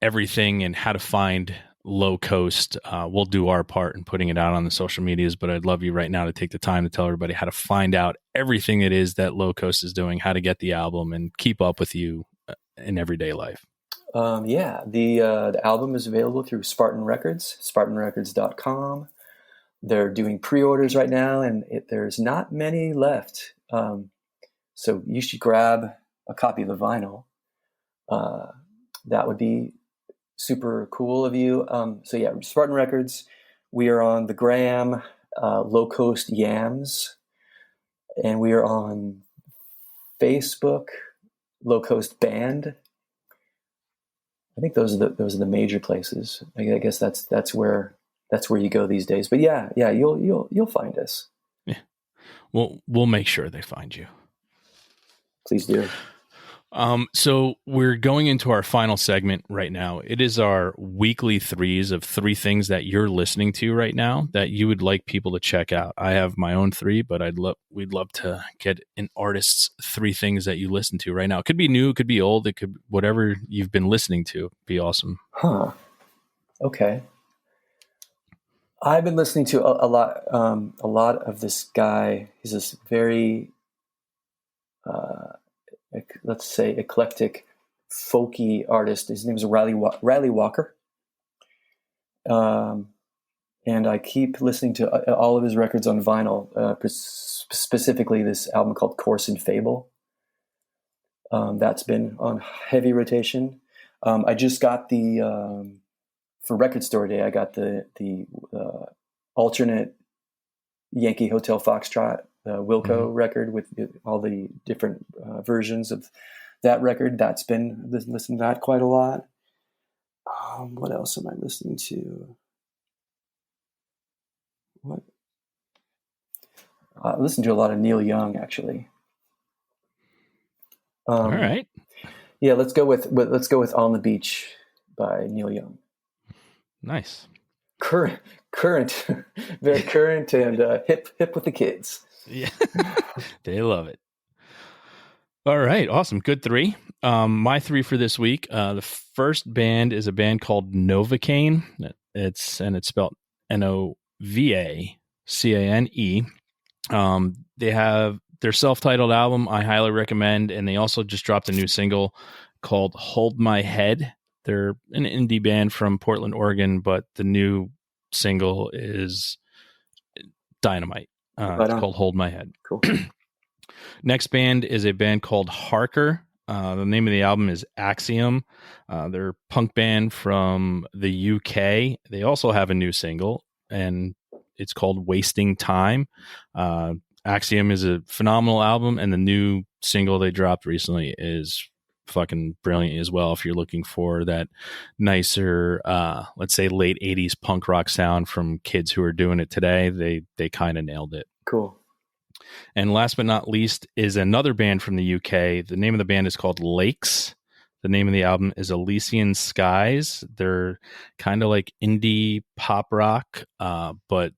everything and how to find Low Coast. We'll do our part in putting it out on the social medias, but I'd love you right now to take the time to tell everybody how to find out everything it is that Low Coast is doing, how to get the album and keep up with you in everyday life. Yeah, the album is available through Spartan Records, spartanrecords.com. They're doing pre-orders right now, and there's not many left. So you should grab a copy of the vinyl. That would be super cool of you. So yeah, Spartan Records. We are on the gram, Low Coast Yams, and we are on Facebook, Low Coast Band. I think those are the major places. I guess that's where you go these days. But yeah, you'll find us. Yeah, we'll make sure they find you. Please do. So we're going into our final segment right now. It is our weekly threes of 3 things that you're listening to right now that you would like people to check out. I have my own 3, but we'd love to get an artist's 3 things that you listen to right now. It could be new, it could be old, it could whatever you've been listening to. Be awesome. Huh. Okay. I've been listening to a lot of this guy. He's this very let's say eclectic folky artist. His name is Riley Walker. And I keep listening to all of his records on vinyl, specifically this album called Course and Fable. That's been on heavy rotation. I just got for Record Store Day, I got the alternate Yankee Hotel Foxtrot Wilco record with all the different versions of that record. That's been listening to that quite a lot. What else am I listening to? What? I listen to a lot of Neil Young, actually. All right. Yeah, let's go with On the Beach by Neil Young. Nice. Current, very current and hip with the kids. Yeah, they love it. All right, awesome. Good 3. My 3 for this week. The first band is a band called Novocaine. It's spelled Novacane. They have their self-titled album. I highly recommend, and they also just dropped a new single called "Hold My Head." They're an indie band from Portland, Oregon, but the new single is dynamite. It's called Hold My Head. Cool. Next band is a band called Harker. The name of the album is Axiom. They're a punk band from the UK. They also have a new single, and it's called Wasting Time. Axiom is a phenomenal album, and the new single they dropped recently is fucking brilliant as well. If you're looking for that nicer, let's say late 80s punk rock sound from kids who are doing it today, they kind of nailed it. Cool. And last but not least is another band from the UK. The name of the band is called Lakes. The name of the album is Elysian Skies. They're kind of like indie pop rock, but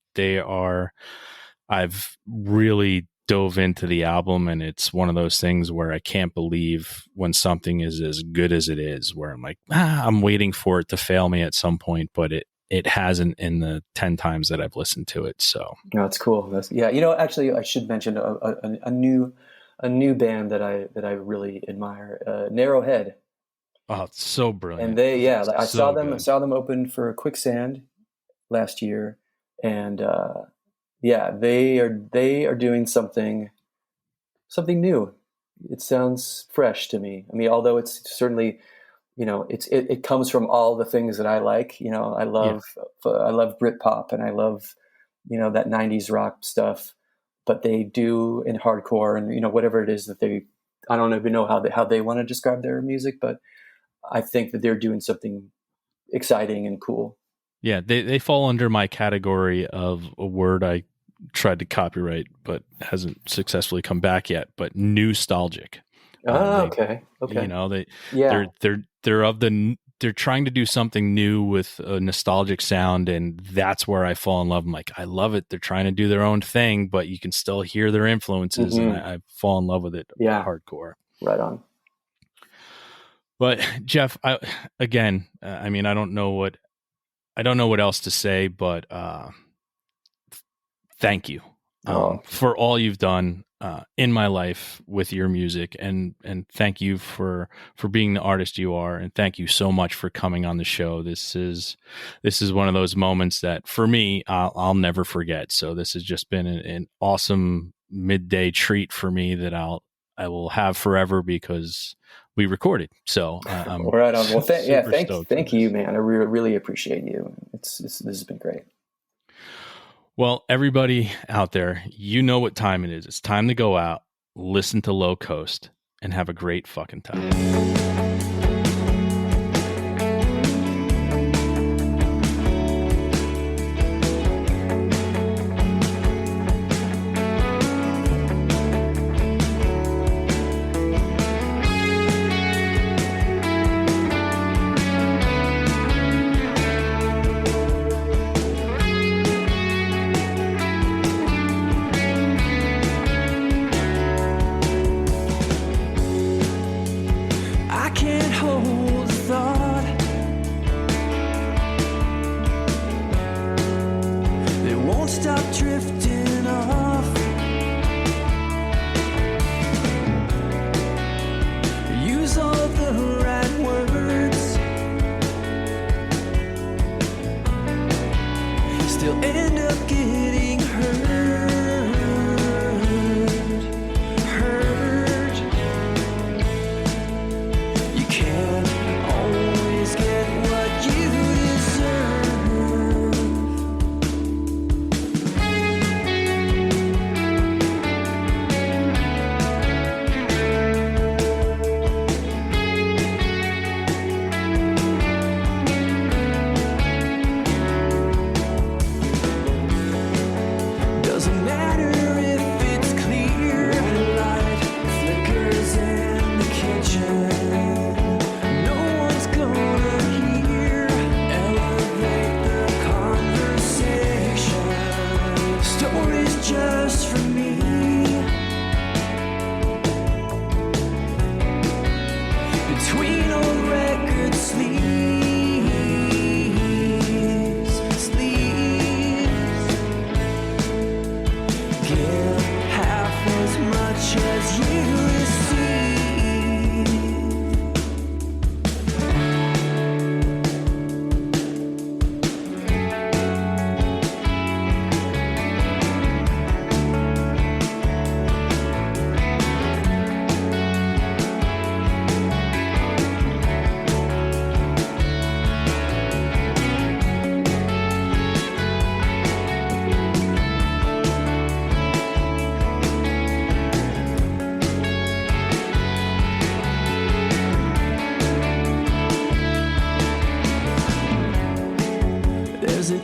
I've really dove into the album, and it's one of those things where I can't believe when something is as good as it is, where I'm like, I'm waiting for it to fail me at some point, but it hasn't in the 10 times that I've listened to it. So no, it's cool. Actually, I should mention a new band that I really admire, Narrowhead. Oh, it's so brilliant. And I saw them open for Quicksand last year, and they are doing something new. It sounds fresh to me. I mean, although it's certainly, it comes from all the things that I like. I love Britpop, and I love, that 90s rock stuff, but they do in hardcore and, whatever it is that I don't even know how they want to describe their music, but I think that they're doing something exciting and cool. Yeah. They fall under my category of a word I tried to copyright, but hasn't successfully come back yet, but nostalgic. Okay. They're trying to do something new with a nostalgic sound, and that's where I fall in love. I'm like, I love it. They're trying to do their own thing, but you can still hear their influences, and I fall in love with it. Yeah. Hardcore. Right on. But Jeff, I don't know what else to say, but thank you. for all you've done in my life with your music, and thank you for being the artist you are, and thank you so much for coming on the show. This is one of those moments that for me I'll never forget. So this has just been an awesome midday treat for me that I will have forever because we recorded. So I'm right on. Well, thank you, this. man. I really appreciate you. This has been great. Well, everybody out there, you know what time it is. It's time to go out, listen to Low Coast, and have a great fucking time.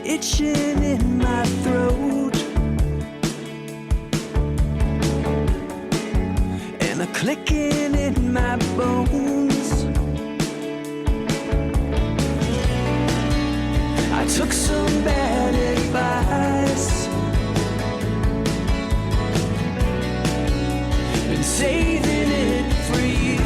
itching in my throat and a clicking in my bones. I took some bad advice, been saving it for you.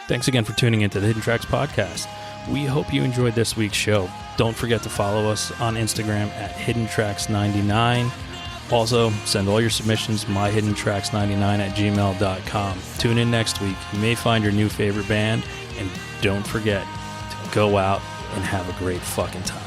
Thanks again for tuning into the Hidden Tracks podcast. We hope you enjoyed this week's show. Don't forget to follow us on Instagram at HiddenTracks99. Also, send all your submissions to myhiddentracks99@gmail.com. Tune in next week. You may find your new favorite band, and don't forget to go out and have a great fucking time.